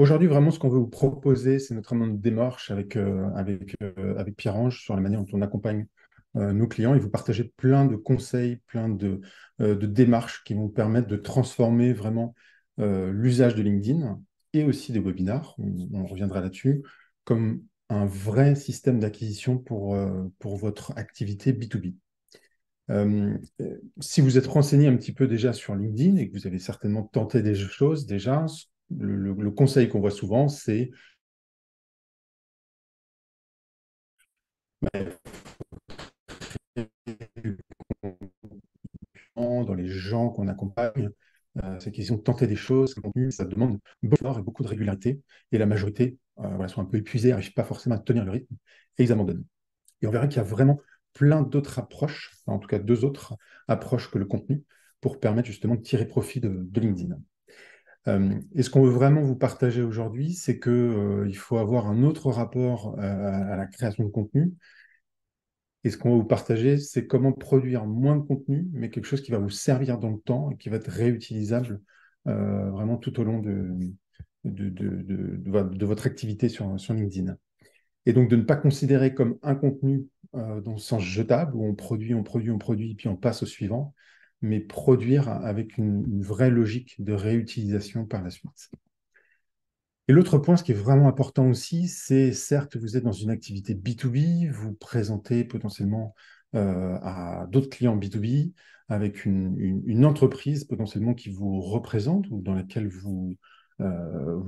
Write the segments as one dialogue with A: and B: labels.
A: Aujourd'hui, vraiment, ce qu'on veut vous proposer, c'est notamment une démarche avec Pierre-Ange sur la manière dont on accompagne nos clients et vous partager plein de conseils, plein de démarches qui vont vous permettre de transformer vraiment l'usage de LinkedIn et aussi des webinars, on reviendra là-dessus, comme un vrai système d'acquisition pour votre activité B2B. Si vous êtes renseigné un petit peu déjà sur LinkedIn et que vous avez certainement tenté des choses déjà, le conseil qu'on voit souvent, c'est dans les gens qu'on accompagne, c'est qu'ils ont tenté des choses, le contenu, ça demande beaucoup d'efforts et beaucoup de régularité, et la majorité voilà, sont un peu épuisés, n'arrivent pas forcément à tenir le rythme, et ils abandonnent. Et on verra qu'il y a vraiment plein d'autres approches, enfin, en tout cas deux autres approches que le contenu, pour permettre justement de tirer profit de LinkedIn. Et ce qu'on veut vraiment vous partager aujourd'hui, c'est que, il faut avoir un autre rapport à la création de contenu. Et ce qu'on va vous partager, c'est comment produire moins de contenu, mais quelque chose qui va vous servir dans le temps et qui va être réutilisable vraiment tout au long de votre activité sur LinkedIn. Et donc de ne pas considérer comme un contenu dans le sens jetable, où on produit, on produit, on produit, puis on passe au suivant, mais produire avec une vraie logique de réutilisation par la suite. Et l'autre point, ce qui est vraiment important aussi, c'est certes, vous êtes dans une activité B2B, vous présentez potentiellement à d'autres clients B2B avec une entreprise potentiellement qui vous représente ou dans laquelle vous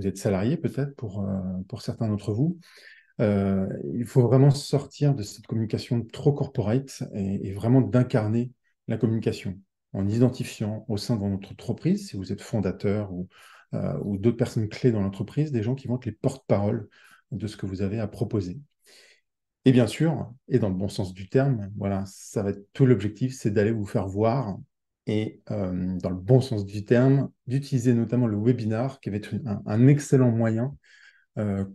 A: êtes salarié peut-être pour certains d'entre vous. Il faut vraiment sortir de cette communication trop corporate et vraiment d'incarner la communication en identifiant au sein de votre entreprise, si vous êtes fondateur ou d'autres personnes clés dans l'entreprise, des gens qui vont être les porte-parole de ce que vous avez à proposer. Et bien sûr, et dans le bon sens du terme, voilà, ça va être tout l'objectif, c'est d'aller vous faire voir et dans le bon sens du terme, d'utiliser notamment le webinar qui va être un excellent moyen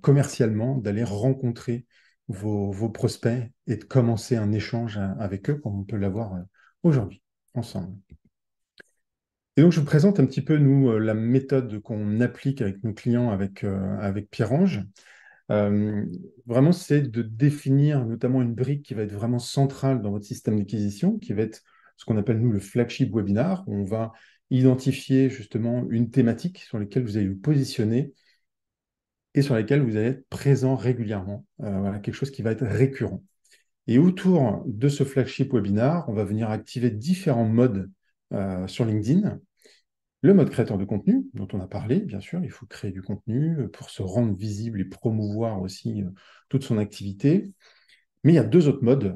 A: commercialement, d'aller rencontrer vos prospects et de commencer un échange avec eux, comme on peut l'avoir aujourd'hui, ensemble. Et donc, je vous présente un petit peu, nous, la méthode qu'on applique avec nos clients, avec Pierre-Ange. Euh, Vraiment, c'est de définir notamment une brique qui va être vraiment centrale dans votre système d'acquisition, qui va être ce qu'on appelle, nous, le flagship webinar, où on va identifier justement une thématique sur laquelle vous allez vous positionner et sur lesquels vous allez être présent régulièrement. Voilà, quelque chose qui va être récurrent. Et autour de ce flagship webinar, on va venir activer différents modes sur LinkedIn. Le mode créateur de contenu, dont on a parlé, bien sûr, il faut créer du contenu pour se rendre visible et promouvoir aussi toute son activité. Mais il y a deux autres modes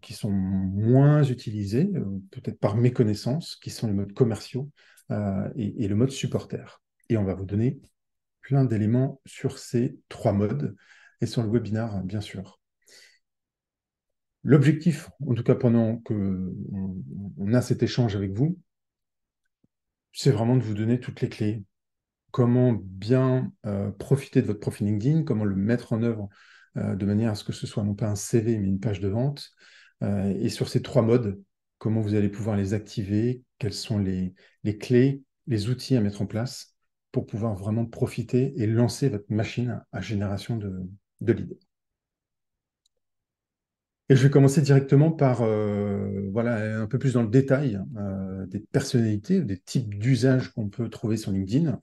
A: qui sont moins utilisés, peut-être par méconnaissance, qui sont les modes commerciaux et le mode supporter. Et on va vous donner plein d'éléments sur ces trois modes et sur le webinar, bien sûr. L'objectif, en tout cas pendant que on a cet échange avec vous, c'est vraiment de vous donner toutes les clés. Comment bien profiter de votre profil LinkedIn, comment le mettre en œuvre de manière à ce que ce soit non pas un CV, mais une page de vente. Et sur ces trois modes, comment vous allez pouvoir les activer, quelles sont les clés, les outils à mettre en place pour pouvoir vraiment profiter et lancer votre machine à génération de leads. Et je vais commencer directement par voilà, un peu plus dans le détail des personnalités, des types d'usages qu'on peut trouver sur LinkedIn.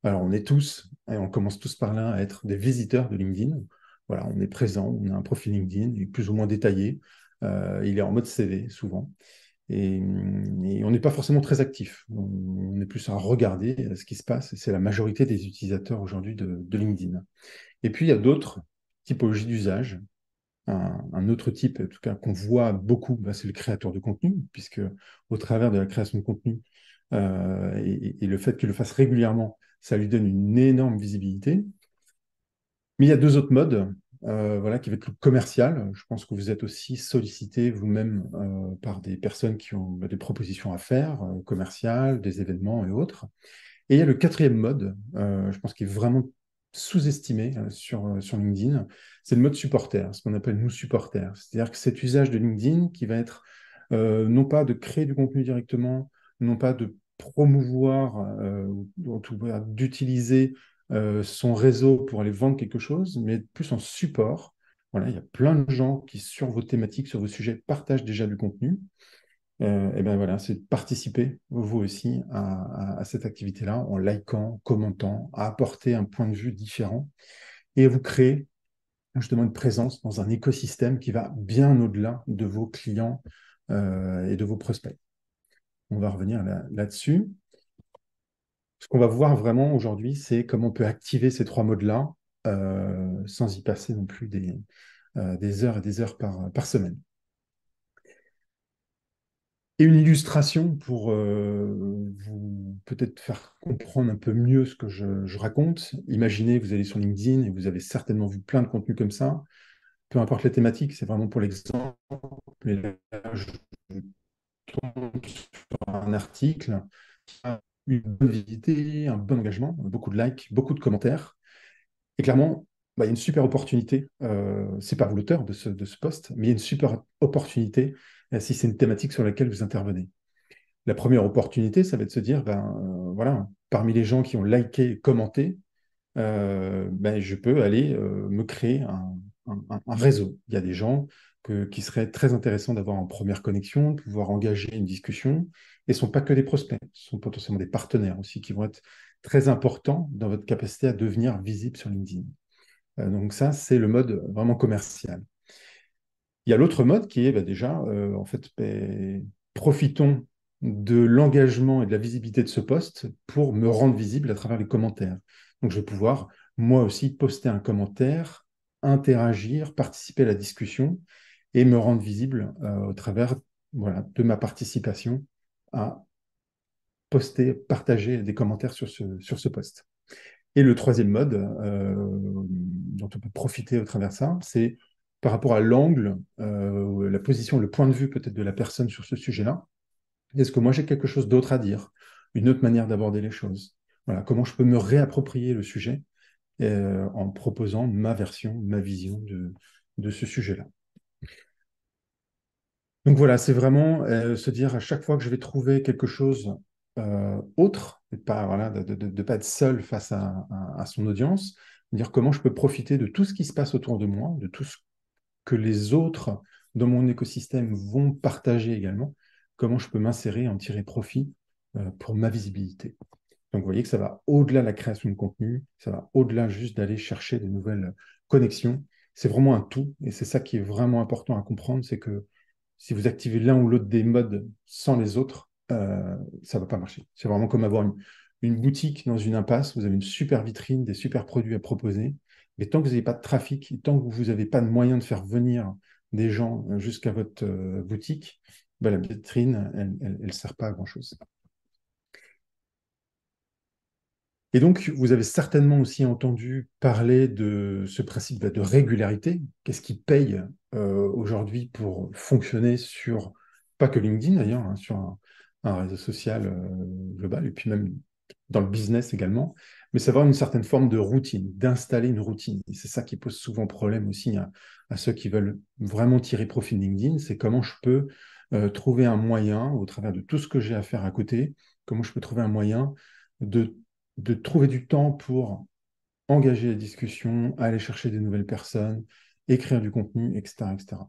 A: Alors, on est tous, et on commence tous par là, à être des visiteurs de LinkedIn. Voilà, on est présent, on a un profil LinkedIn, il est plus ou moins détaillé. Il est en mode CV, souvent. Et on n'est pas forcément très actif. On est plus à regarder ce qui se passe. Et c'est la majorité des utilisateurs aujourd'hui de LinkedIn. Et puis, il y a d'autres typologies d'usage. Un autre type, en tout cas, qu'on voit beaucoup, bah, c'est le créateur de contenu, puisque au travers de la création de contenu et le fait qu'il le fasse régulièrement, ça lui donne une énorme visibilité. Mais il y a deux autres modes, voilà, qui va être le commercial. Je pense que vous êtes aussi sollicité vous-même par des personnes qui ont bah, des propositions à faire, commerciales, des événements et autres. Et il y a le quatrième mode, je pense qu'il est vraiment sous-estimé sur LinkedIn, c'est le mode supporter, ce qu'on appelle nous supporter. C'est-à-dire que cet usage de LinkedIn qui va être non pas de créer du contenu directement, non pas de promouvoir, ou en tout cas d'utiliser son réseau pour aller vendre quelque chose, mais être plus en support. Voilà, il y a plein de gens qui, sur vos thématiques, sur vos sujets, partagent déjà du contenu. Et ben voilà, c'est de participer, vous aussi, à cette activité-là, en likant, commentant, à apporter un point de vue différent et à vous créer justement une présence dans un écosystème qui va bien au-delà de vos clients et de vos prospects. On va revenir là-dessus. Ce qu'on va voir vraiment aujourd'hui, c'est comment on peut activer ces trois modes-là sans y passer non plus des heures et des heures par semaine. Et une illustration pour vous peut-être faire comprendre un peu mieux ce que je raconte. Imaginez, vous allez sur LinkedIn et vous avez certainement vu plein de contenus comme ça. Peu importe les thématiques, c'est vraiment pour l'exemple. Mais là, je tombe sur un article qui a une bonne visibilité, un bon engagement, beaucoup de likes, beaucoup de commentaires. Et clairement, bah, il y a une super opportunité. C'est pas vous l'auteur de ce post, mais il y a une super opportunité si c'est une thématique sur laquelle vous intervenez. La première opportunité, ça va être de se dire, voilà, parmi les gens qui ont liké et commenté, je peux aller me créer un réseau. Il y a des gens qui seraient très intéressants d'avoir en première connexion, de pouvoir engager une discussion, et ce ne sont pas que des prospects, ce sont potentiellement des partenaires aussi qui vont être très importants dans votre capacité à devenir visible sur LinkedIn. Donc ça, c'est le mode vraiment commercial. Il y a l'autre mode qui est déjà, en fait, profitons de l'engagement et de la visibilité de ce poste pour me rendre visible à travers les commentaires. Donc, je vais pouvoir, moi aussi, poster un commentaire, interagir, participer à la discussion et me rendre visible au travers voilà, de ma participation à poster, partager des commentaires sur ce poste. Et le troisième mode dont on peut profiter au travers de ça, c'est par rapport à l'angle, la position, le point de vue peut-être de la personne sur ce sujet-là. Est-ce que moi j'ai quelque chose d'autre à dire, une autre manière d'aborder les choses? Voilà, comment je peux me réapproprier le sujet en proposant ma version, ma vision de ce sujet-là. Donc voilà, c'est vraiment se dire à chaque fois que je vais trouver quelque chose autre, et pas, voilà, de ne pas être seul face à son audience, dire comment je peux profiter de tout ce qui se passe autour de moi, de tout ce que les autres dans mon écosystème vont partager également, comment je peux m'insérer, en tirer profit pour ma visibilité. Donc vous voyez que ça va au-delà de la création de contenu, ça va au-delà juste d'aller chercher de nouvelles connexions. C'est vraiment un tout, et c'est ça qui est vraiment important à comprendre, c'est que si vous activez l'un ou l'autre des modes sans les autres, ça ne va pas marcher. C'est vraiment comme avoir une boutique dans une impasse, vous avez une super vitrine, des super produits à proposer, mais tant que vous n'avez pas de trafic, et tant que vous n'avez pas de moyen de faire venir des gens jusqu'à votre boutique, la vitrine, elle ne sert pas à grand-chose. Et donc, vous avez certainement aussi entendu parler de ce principe de régularité. Qu'est-ce qui paye aujourd'hui pour fonctionner sur, pas que LinkedIn d'ailleurs, hein, sur un réseau social global, et puis même dans le business également, mais c'est avoir une certaine forme de routine, d'installer une routine. Et c'est ça qui pose souvent problème aussi à ceux qui veulent vraiment tirer profit de LinkedIn, c'est comment je peux trouver un moyen, au travers de tout ce que j'ai à faire à côté, comment je peux trouver un moyen de trouver du temps pour engager la discussion, aller chercher des nouvelles personnes, écrire du contenu, etc., etc.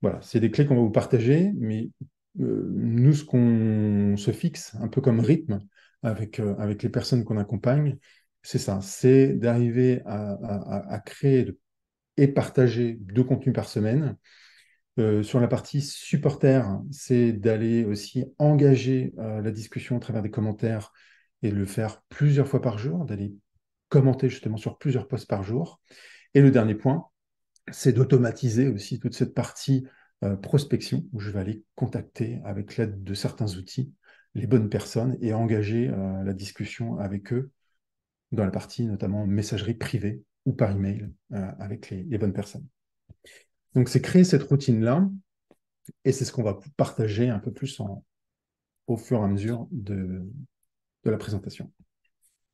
A: Voilà, c'est des clés qu'on va vous partager, mais nous, ce qu'on se fixe un peu comme rythme avec les personnes qu'on accompagne, c'est ça, c'est d'arriver à créer et partager 2 contenus par semaine. Sur la partie supporter, c'est d'aller aussi engager la discussion à travers des commentaires et de le faire plusieurs fois par jour, d'aller commenter justement sur plusieurs posts par jour. Et le dernier point, c'est d'automatiser aussi toute cette partie prospection où je vais aller contacter avec l'aide de certains outils les bonnes personnes et engager la discussion avec eux dans la partie notamment messagerie privée ou par email avec les bonnes personnes. Donc c'est créer cette routine-là et c'est ce qu'on va partager un peu plus au fur et à mesure de la présentation.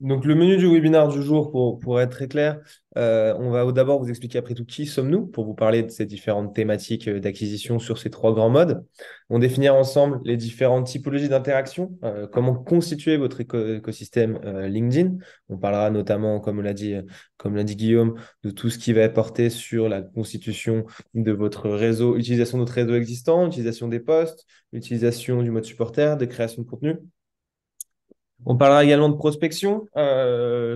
B: Donc, le menu du webinaire du jour, pour être très clair, on va d'abord vous expliquer après tout qui sommes-nous pour vous parler de ces différentes thématiques d'acquisition sur ces trois grands modes. On définira ensemble les différentes typologies d'interaction, comment constituer votre écosystème LinkedIn. On parlera notamment, comme l'a dit Guillaume, de tout ce qui va être porté sur la constitution de votre réseau, utilisation de notre réseau existant, utilisation des posts, utilisation du mode supporter, de création de contenu. On parlera également de prospection,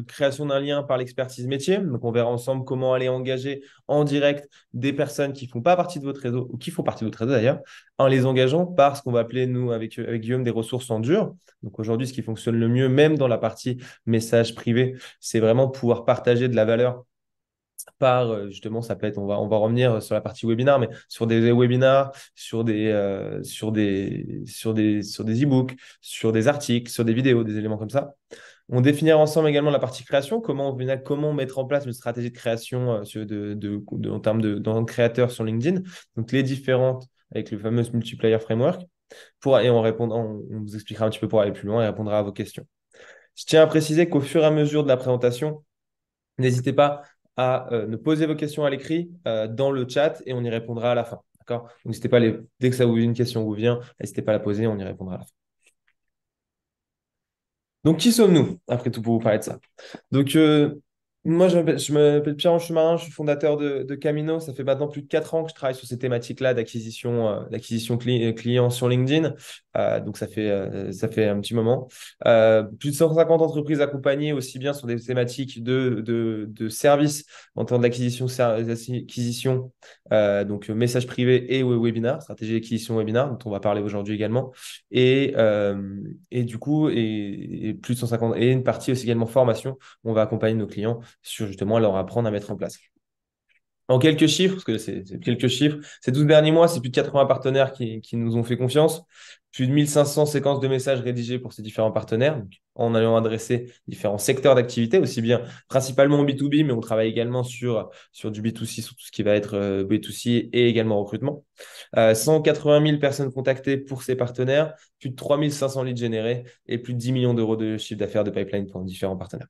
B: création d'un lien par l'expertise métier. Donc, on verra ensemble comment aller engager en direct des personnes qui ne font pas partie de votre réseau, ou qui font partie de votre réseau d'ailleurs, en les engageant par ce qu'on va appeler, nous, avec Guillaume, des ressources en dur. Donc, aujourd'hui, ce qui fonctionne le mieux, même dans la partie message privé, c'est vraiment pouvoir partager de la valeur par justement, ça peut être, on va revenir sur la partie webinar, mais sur des webinars, sur des e-books, sur des articles, sur des vidéos, des éléments comme ça. On définira ensemble également la partie création, comment mettre en place une stratégie de création en termes de créateurs sur LinkedIn, donc les différentes avec le fameux multiplayer framework, et on vous expliquera un petit peu pour aller plus loin et répondra à vos questions. Je tiens à préciser qu'au fur et à mesure de la présentation, n'hésitez pas à nous poser vos questions à l'écrit dans le chat et on y répondra à la fin. D'accord? Donc, n'hésitez pas, dès que ça vous une question vous vient, n'hésitez pas à la poser, on y répondra à la fin. Donc, qui sommes-nous, après tout, pour vous parler de ça? Donc, moi, je m'appelle Pierre Chemin, je suis fondateur de Camino. Ça fait maintenant plus de 4 ans que je travaille sur ces thématiques-là d'acquisition client sur LinkedIn. Donc, ça fait un petit moment. Plus de 150 entreprises accompagnées, aussi bien sur des thématiques de services en termes d'acquisition, donc message privé et webinar, stratégie d'acquisition webinar, dont on va parler aujourd'hui également. Et du coup, et plus de 150, et une partie aussi également formation, on va accompagner nos clients sur justement leur apprendre à mettre en place. En quelques chiffres, parce que c'est quelques chiffres, ces 12 derniers mois, c'est plus de 80 partenaires qui nous ont fait confiance, plus de 1500 séquences de messages rédigées pour ces différents partenaires, donc, en allant adresser différents secteurs d'activité, aussi bien principalement en B2B, mais on travaille également sur du B2C, sur tout ce qui va être B2C et également recrutement. 180 000 personnes contactées pour ces partenaires, plus de 3500 leads générés et plus de 10 millions d'euros de chiffre d'affaires de pipeline pour différents partenaires.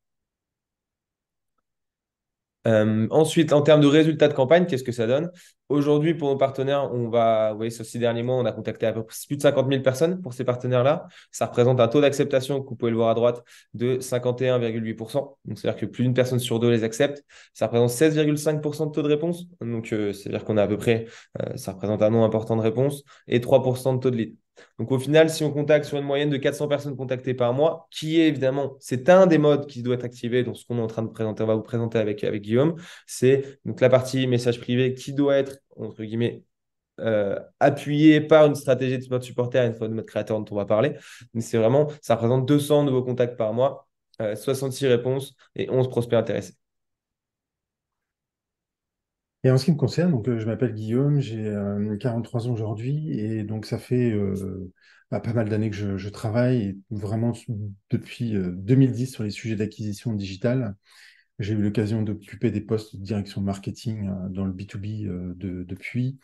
B: Ensuite, en termes de résultats de campagne, qu'est-ce que ça donne? Aujourd'hui, pour nos partenaires, vous voyez, sur 6 derniers mois, on a contacté à peu près plus de 50 000 personnes pour ces partenaires-là. Ça représente un taux d'acceptation, que vous pouvez le voir à droite, de 51,8%. Donc, c'est-à-dire que plus d'une personne sur deux les accepte. Ça représente 16,5% de taux de réponse. Donc, c'est-à-dire qu'on a à peu près, ça représente un nombre important de réponses et 3% de taux de lead. Donc au final, si on contacte sur une moyenne de 400 personnes contactées par mois, qui est évidemment, c'est un des modes qui doit être activé dans ce qu'on est en train de présenter, on va vous présenter avec Guillaume, c'est donc la partie message privé qui doit être, entre guillemets, appuyée par une stratégie de mode supporter et une fois de mode créateur dont on va parler. Mais c'est vraiment, ça représente 200 nouveaux contacts par mois, 66 réponses et 11 prospects intéressés.
A: Et en ce qui me concerne, donc, je m'appelle Guillaume, j'ai 43 ans aujourd'hui, et donc ça fait pas mal d'années que je travaille, et vraiment depuis 2010 sur les sujets d'acquisition digitale. J'ai eu l'occasion d'occuper des postes de direction marketing dans le B2B depuis,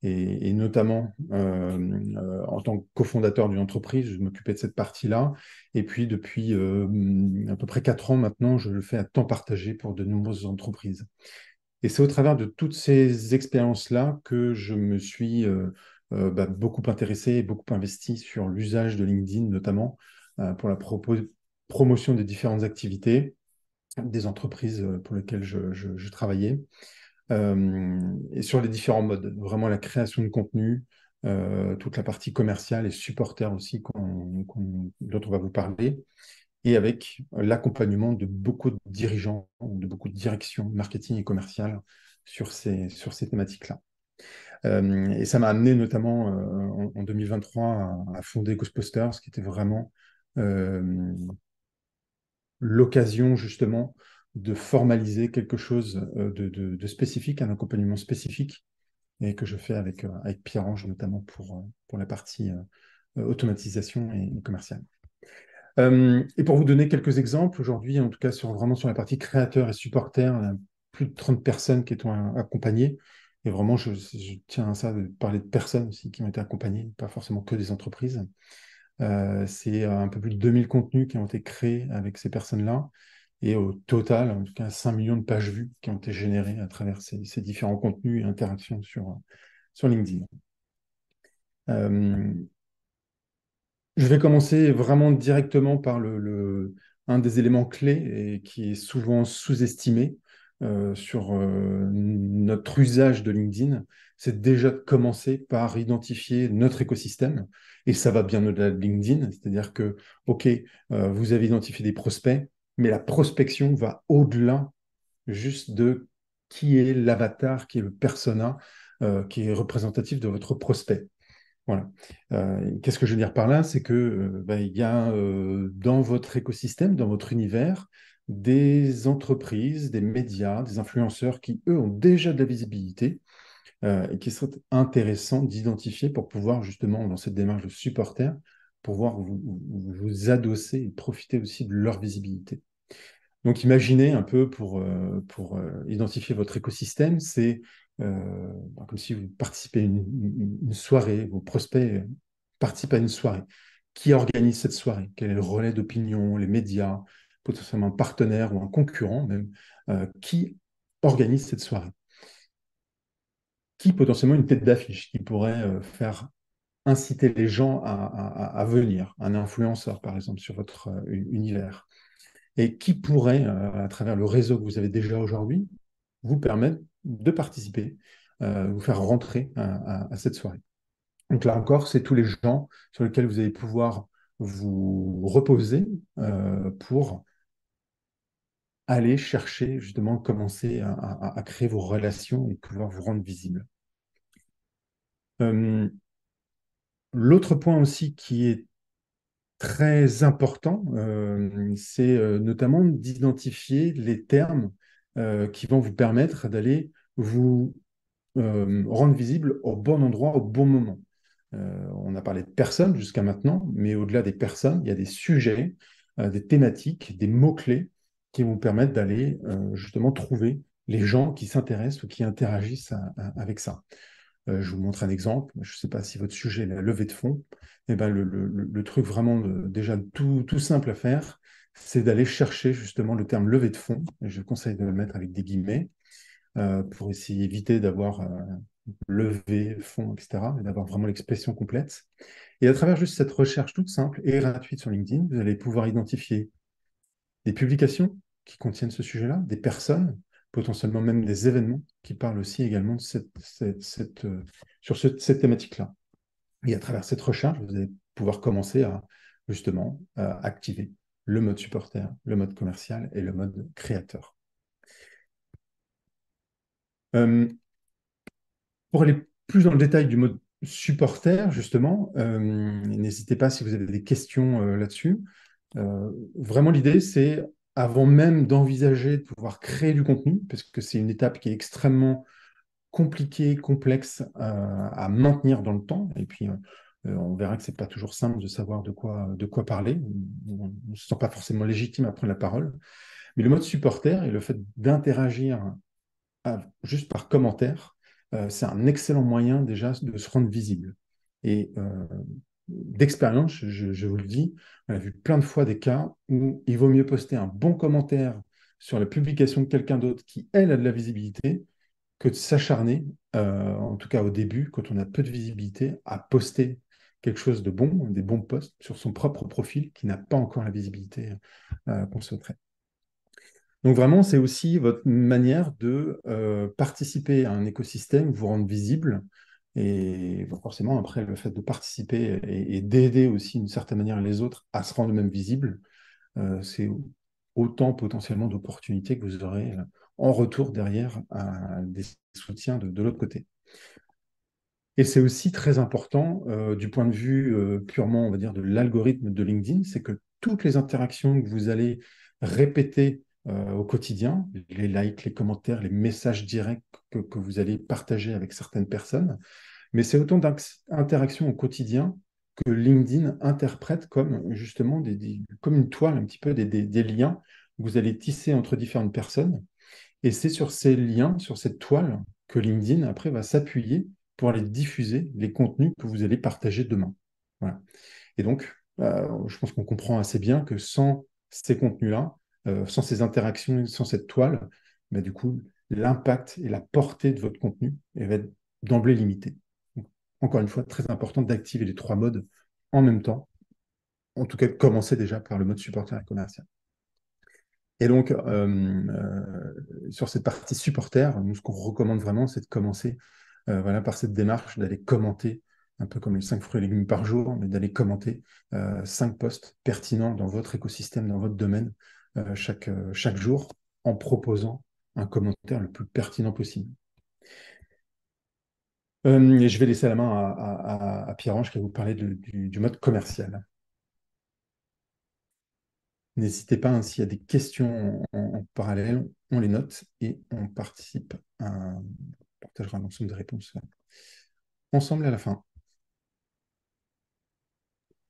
A: et notamment en tant que cofondateur d'une entreprise, je m'occupais de cette partie-là. Et puis depuis à peu près 4 ans maintenant, je le fais à temps partagé pour de nombreuses entreprises. Et c'est au travers de toutes ces expériences-là que je me suis beaucoup intéressé et beaucoup investi sur l'usage de LinkedIn, notamment pour la promotion des différentes activités des entreprises pour lesquelles je travaillais, et sur les différents modes, vraiment la création de contenu, toute la partie commerciale et supporter aussi dont on va vous parler, et avec l'accompagnement de beaucoup de dirigeants, de beaucoup de directions marketing et commerciales sur ces thématiques-là. Et ça m'a amené notamment en 2023 à fonder Ghostbusters, qui était vraiment euh, l'occasion justement de formaliser quelque chose de spécifique, un accompagnement spécifique, et que je fais avec Pierre-Ange notamment pour la partie automatisation et commerciale. Et pour vous donner quelques exemples, aujourd'hui, en tout cas vraiment sur la partie créateur et supporter, on a plus de 30 personnes qui sont accompagnées. Et vraiment, je tiens à ça de parler de personnes aussi qui ont été accompagnées, pas forcément que des entreprises. C'est un peu plus de 2000 contenus qui ont été créés avec ces personnes-là. Et au total, en tout cas, 5 millions de pages vues qui ont été générées à travers ces différents contenus et interactions sur LinkedIn. Euh, je vais commencer vraiment directement par un des éléments clés et qui est souvent sous-estimé sur notre usage de LinkedIn. C'est déjà de commencer par identifier notre écosystème. Et ça va bien au-delà de LinkedIn. C'est-à-dire que, OK, vous avez identifié des prospects, mais la prospection va au-delà juste de qui est l'avatar, qui est le persona, qui est représentatif de votre prospect. Voilà. Qu'est-ce que je veux dire par là? C'est que il y a dans votre écosystème, dans votre univers, des entreprises, des médias, des influenceurs qui, eux, ont déjà de la visibilité et qui serait intéressant d'identifier pour pouvoir justement, dans cette démarche de supporter, pouvoir vous adosser et profiter aussi de leur visibilité. Donc, imaginez un peu pour identifier votre écosystème, c'est comme si vous participez à une soirée, vos prospects participent à une soirée. Qui organise cette soirée? Quel est le relais d'opinion, les médias, potentiellement un partenaire ou un concurrent même, qui organise cette soirée? Qui potentiellement une tête d'affiche qui pourrait faire inciter les gens à venir, un influenceur par exemple sur votre univers? Et qui pourrait, à travers le réseau que vous avez déjà aujourd'hui, vous permettre de participer, vous faire rentrer à cette soirée. Donc là encore, c'est tous les gens sur lesquels vous allez pouvoir vous reposer pour aller chercher, justement, commencer à créer vos relations et pouvoir vous rendre visible. Euh, L'autre point aussi qui est très important, c'est notamment d'identifier les termes qui vont vous permettre d'aller vous rendre visible au bon endroit, au bon moment. On a parlé de personnes jusqu'à maintenant, mais au-delà des personnes, il y a des sujets, des thématiques, des mots-clés qui vont vous permettre d'aller justement trouver les gens qui s'intéressent ou qui interagissent avec ça. Je vous montre un exemple. Je ne sais pas si votre sujet est la levée de fonds. Eh ben, le truc vraiment déjà tout simple à faire, c'est d'aller chercher justement le terme levée de fonds. Et je conseille de le mettre avec des guillemets pour essayer d'éviter d'avoir levé, fonds, etc., mais d'avoir vraiment l'expression complète. Et à travers juste cette recherche toute simple et gratuite sur LinkedIn, vous allez pouvoir identifier des publications qui contiennent ce sujet-là, des personnes, potentiellement même des événements qui parlent aussi également de cette thématique-là. Et à travers cette recherche, vous allez pouvoir commencer à justement activer le mode supporter, le mode commercial et le mode créateur. Euh, pour aller plus dans le détail du mode supporter, justement, n'hésitez pas si vous avez des questions là-dessus. Vraiment, l'idée, c'est avant même d'envisager de pouvoir créer du contenu, parce que c'est une étape qui est extrêmement compliquée, complexe à maintenir dans le temps. Et puis, on verra que c'est pas toujours simple de savoir de quoi parler. On ne se sent pas forcément légitime à prendre la parole. Mais le mode supporter et le fait d'interagir juste par commentaire, c'est un excellent moyen déjà de se rendre visible. Et d'expérience, je vous le dis, on a vu plein de fois des cas où il vaut mieux poster un bon commentaire sur la publication de quelqu'un d'autre qui, elle, a de la visibilité, que de s'acharner, en tout cas au début, quand on a peu de visibilité, à poster quelque chose de bon, des bons posts sur son propre profil qui n'a pas encore la visibilité qu'on souhaiterait. Donc vraiment, c'est aussi votre manière de participer à un écosystème, vous rendre visible. Et forcément, après, le fait de participer et d'aider aussi d'une certaine manière les autres à se rendre eux-mêmes visibles, c'est autant potentiellement d'opportunités que vous aurez en retour derrière des soutiens de l'autre côté. Et c'est aussi très important du point de vue purement, on va dire, de l'algorithme de LinkedIn, c'est que toutes les interactions que vous allez répéter au quotidien, les likes, les commentaires, les messages directs que vous allez partager avec certaines personnes, mais c'est autant d'interactions au quotidien que LinkedIn interprète comme justement comme une toile, un petit peu des liens que vous allez tisser entre différentes personnes. Et c'est sur ces liens, sur cette toile, que LinkedIn, après, va s'appuyer pour aller diffuser les contenus que vous allez partager demain. Voilà. Et donc, je pense qu'on comprend assez bien que sans ces contenus-là, sans ces interactions, sans cette toile, bah, du coup, l'impact et la portée de votre contenu va être d'emblée limitée. Donc, encore une fois, très important d'activer les trois modes en même temps. En tout cas, de commencer déjà par le mode supporter et commercial. Et donc, sur cette partie supporter, nous, ce qu'on recommande vraiment, c'est de commencer voilà, par cette démarche d'aller commenter, un peu comme les 5 fruits et légumes par jour, mais d'aller commenter 5 posts pertinents dans votre écosystème, dans votre domaine, chaque jour, en proposant un commentaire le plus pertinent possible. Et je vais laisser la main à Pierre-Ange qui va vous parler du mode commercial. N'hésitez pas, hein, s'il y a des questions en parallèle, on les note et on participe on partagera l'ensemble des réponses ensemble à la fin.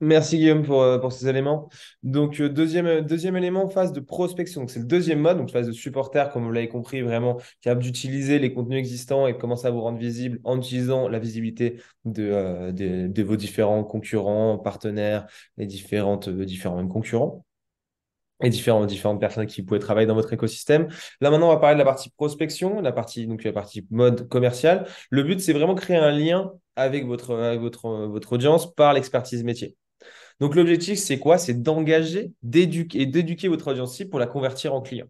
B: Merci Guillaume pour ces éléments. Donc, deuxième élément, phase de prospection. Donc, c'est le deuxième mode, donc phase de supporter, comme vous l'avez compris, vraiment capable d'utiliser les contenus existants et de commencer à vous rendre visible en utilisant la visibilité de vos différents concurrents, partenaires, les différents même concurrents et différentes personnes qui pourraient travailler dans votre écosystème. Là, maintenant, on va parler de la partie prospection, donc la partie mode commercial. Le but, c'est vraiment créer un lien avec votre audience par l'expertise métier. Donc, l'objectif, c'est quoi? C'est d'engager, d'éduquer votre audience cible pour la convertir en client.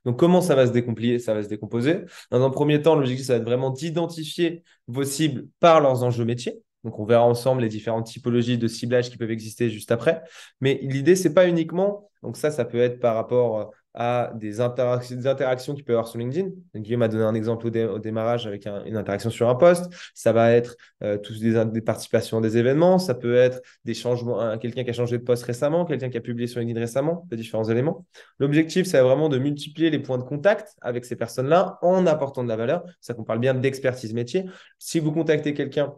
B: Donc, comment ça va se décomposer? Ça va se décomposer. Dans un premier temps, l'objectif, ça va être vraiment d'identifier vos cibles par leurs enjeux métiers. Donc, on verra ensemble les différentes typologies de ciblage qui peuvent exister juste après. Mais l'idée, c'est pas uniquement, donc ça peut être par rapport à des interactions qu'il peut y avoir sur LinkedIn. Donc, Guillaume m'a donné un exemple au démarrage avec une interaction sur un post. Ça va être tous des participations à des événements. Ça peut être des changements, quelqu'un qui a changé de poste récemment, quelqu'un qui a publié sur LinkedIn récemment, des différents éléments. L'objectif, c'est vraiment de multiplier les points de contact avec ces personnes-là en apportant de la valeur. C'est ça qu'on parle bien d'expertise métier. Si vous contactez quelqu'un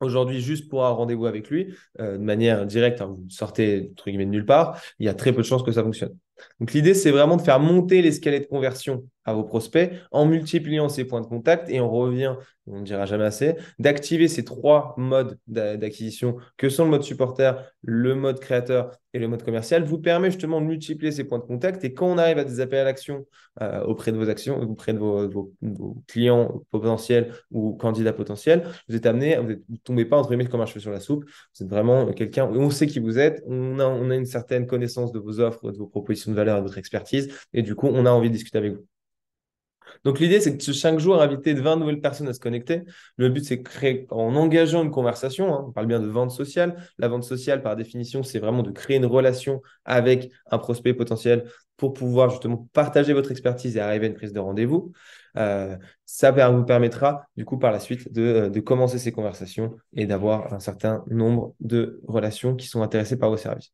B: aujourd'hui juste pour un rendez-vous avec lui, de manière directe, hein, vous sortez entre guillemets de nulle part, il y a très peu de chances que ça fonctionne. Donc l'idée, c'est vraiment de faire monter l'escalier de conversion à vos prospects en multipliant ces points de contact et on revient, on ne dira jamais assez, d'activer ces trois modes d'acquisition que sont le mode supporter, le mode créateur et le mode commercial, vous permet justement de multiplier ces points de contact et quand on arrive à des appels à l'action auprès de vos actions, auprès de vos clients potentiels ou candidats potentiels, vous êtes amené, vous ne tombez pas entre guillemets comme un cheveu sur la soupe, vous êtes vraiment quelqu'un, on sait qui vous êtes, on a une certaine connaissance de vos offres, de vos propositions de valeur et de votre expertise et du coup, on a envie de discuter avec vous. Donc, l'idée, c'est que chaque jour, inviter 20 nouvelles personnes à se connecter. Le but, c'est de créer, en engageant une conversation, hein, on parle bien de vente sociale. La vente sociale, par définition, c'est vraiment de créer une relation avec un prospect potentiel pour pouvoir justement partager votre expertise et arriver à une prise de rendez-vous. Ça vous permettra, du coup, par la suite, de commencer ces conversations et d'avoir un certain nombre de relations qui sont intéressées par vos services.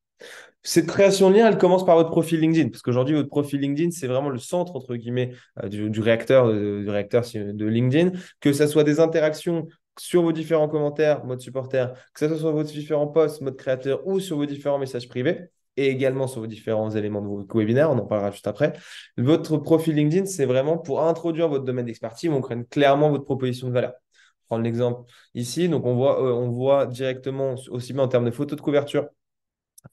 B: Cette création de lien, elle commence par votre profil LinkedIn, parce qu'aujourd'hui, votre profil LinkedIn, c'est vraiment le centre, entre guillemets, du réacteur, de LinkedIn, que ce soit des interactions sur vos différents commentaires, mode supporter, que ce soit sur vos différents posts, mode créateur, ou sur vos différents messages privés, et également sur vos différents éléments de vos webinaires, on en parlera juste après. Votre profil LinkedIn, c'est vraiment pour introduire votre domaine d'expertise, on crée clairement votre proposition de valeur. Prendre l'exemple ici, donc on voit directement, aussi bien en termes de photos de couverture,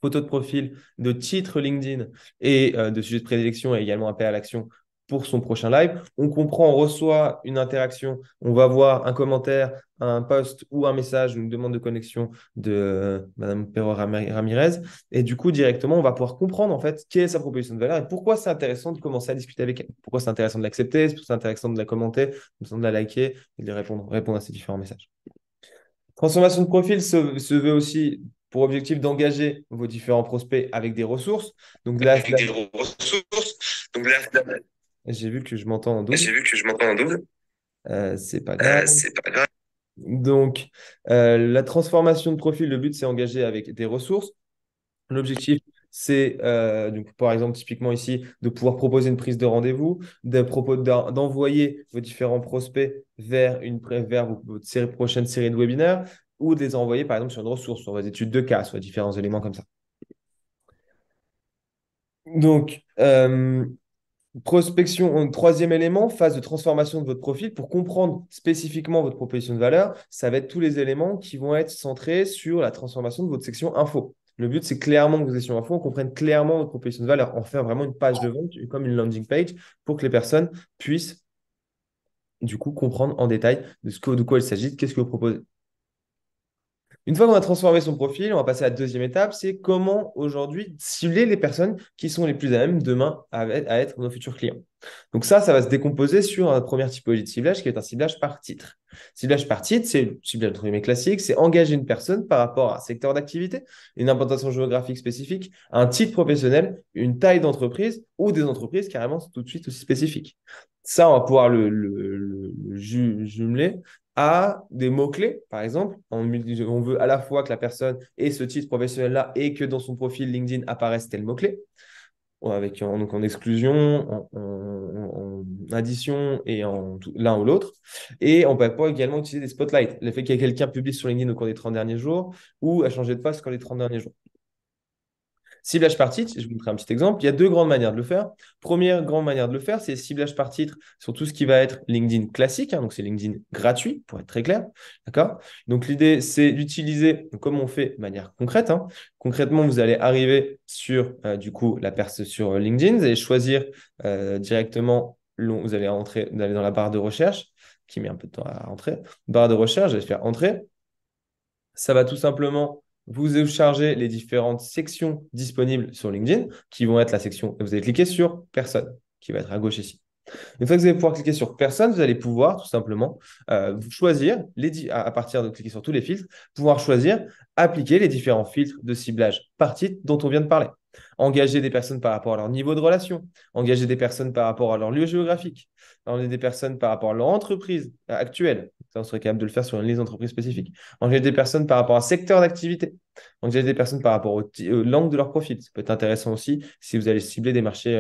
B: photo de profil, de titre LinkedIn et de sujet de prédilection et également appel à l'action pour son prochain live. On comprend, on reçoit une interaction, on va voir un commentaire, un post ou un message, une demande de connexion de Madame Perro Ramirez. Et du coup, directement, on va pouvoir comprendre en fait quelle est sa proposition de valeur et pourquoi c'est intéressant de commencer à discuter avec elle. Pourquoi c'est intéressant de l'accepter, pourquoi c'est intéressant de la commenter, de la liker et de répondre à ces différents messages. Transformation de profil se veut aussi pour objectif d'engager vos différents prospects avec des ressources. Donc là, j'ai vu que je m'entends en double. C'est pas grave. Donc, la transformation de profil, le but, c'est engager avec des ressources. L'objectif, c'est, donc, par exemple, typiquement ici, de pouvoir proposer une prise de rendez-vous, d'envoyer vos différents prospects vers votre prochaine série de webinaires ou de les envoyer, par exemple, sur une ressource, sur vos études de cas, sur différents éléments comme ça. Donc, prospection, troisième élément, phase de transformation de votre profil. Pour comprendre spécifiquement votre proposition de valeur, ça va être tous les éléments qui vont être centrés sur la transformation de votre section info. Le but, c'est clairement que vos questions infos, on comprenne clairement votre proposition de valeur, en faire vraiment une page de vente, comme une landing page, pour que les personnes puissent du coup comprendre en détail de quoi il s'agit, qu'est-ce que vous proposez. Une fois qu'on a transformé son profil, on va passer à la deuxième étape, c'est comment aujourd'hui cibler les personnes qui sont les plus à même demain à être nos futurs clients. Donc ça va se décomposer sur un première typologie de ciblage qui est un ciblage par titre. Ciblage par titre, c'est le ciblage entre guillemets classique, c'est engager une personne par rapport à un secteur d'activité, une implantation géographique spécifique, un titre professionnel, une taille d'entreprise ou des entreprises carrément tout de suite aussi spécifiques. Ça, on va pouvoir le jumeler à des mots-clés, par exemple. On veut à la fois que la personne ait ce titre professionnel-là et que dans son profil LinkedIn apparaisse tel mot-clé, donc en exclusion, en addition et en l'un ou l'autre. Et on peut pas également utiliser des spotlights. Le fait qu'il y ait quelqu'un publie sur LinkedIn au cours des 30 derniers jours ou a changé de poste dans les 30 derniers jours. Ciblage par titre, je vais vous montrer un petit exemple. Il y a deux grandes manières de le faire. Première grande manière de le faire, c'est ciblage par titre sur tout ce qui va être LinkedIn classique. Donc, c'est LinkedIn gratuit, pour être très clair. D'accord? Donc, l'idée, c'est d'utiliser, comme on fait de manière concrète. Concrètement, vous allez arriver sur, du coup, la personne sur LinkedIn. Vous allez choisir directement, vous allez aller dans la barre de recherche, qui met un peu de temps à entrer. Barre de recherche, vous allez faire entrer. Ça va tout simplement vous charger les différentes sections disponibles sur LinkedIn, qui vont être la section, vous allez cliquer sur personne, qui va être à gauche ici. Une fois que vous allez pouvoir cliquer sur personne, vous allez pouvoir tout simplement choisir, à partir de cliquer sur tous les filtres, pouvoir choisir, appliquer les différents filtres de ciblage par titre dont on vient de parler. Engager des personnes par rapport à leur niveau de relation, engager des personnes par rapport à leur lieu géographique, engager des personnes par rapport à leur entreprise actuelle. Ça, on serait capable de le faire sur une liste d'entreprises spécifiques. Engager des personnes par rapport à un secteur d'activité. Engager des personnes par rapport aux langues de leur profil. Ça peut être intéressant aussi si vous allez cibler des marchés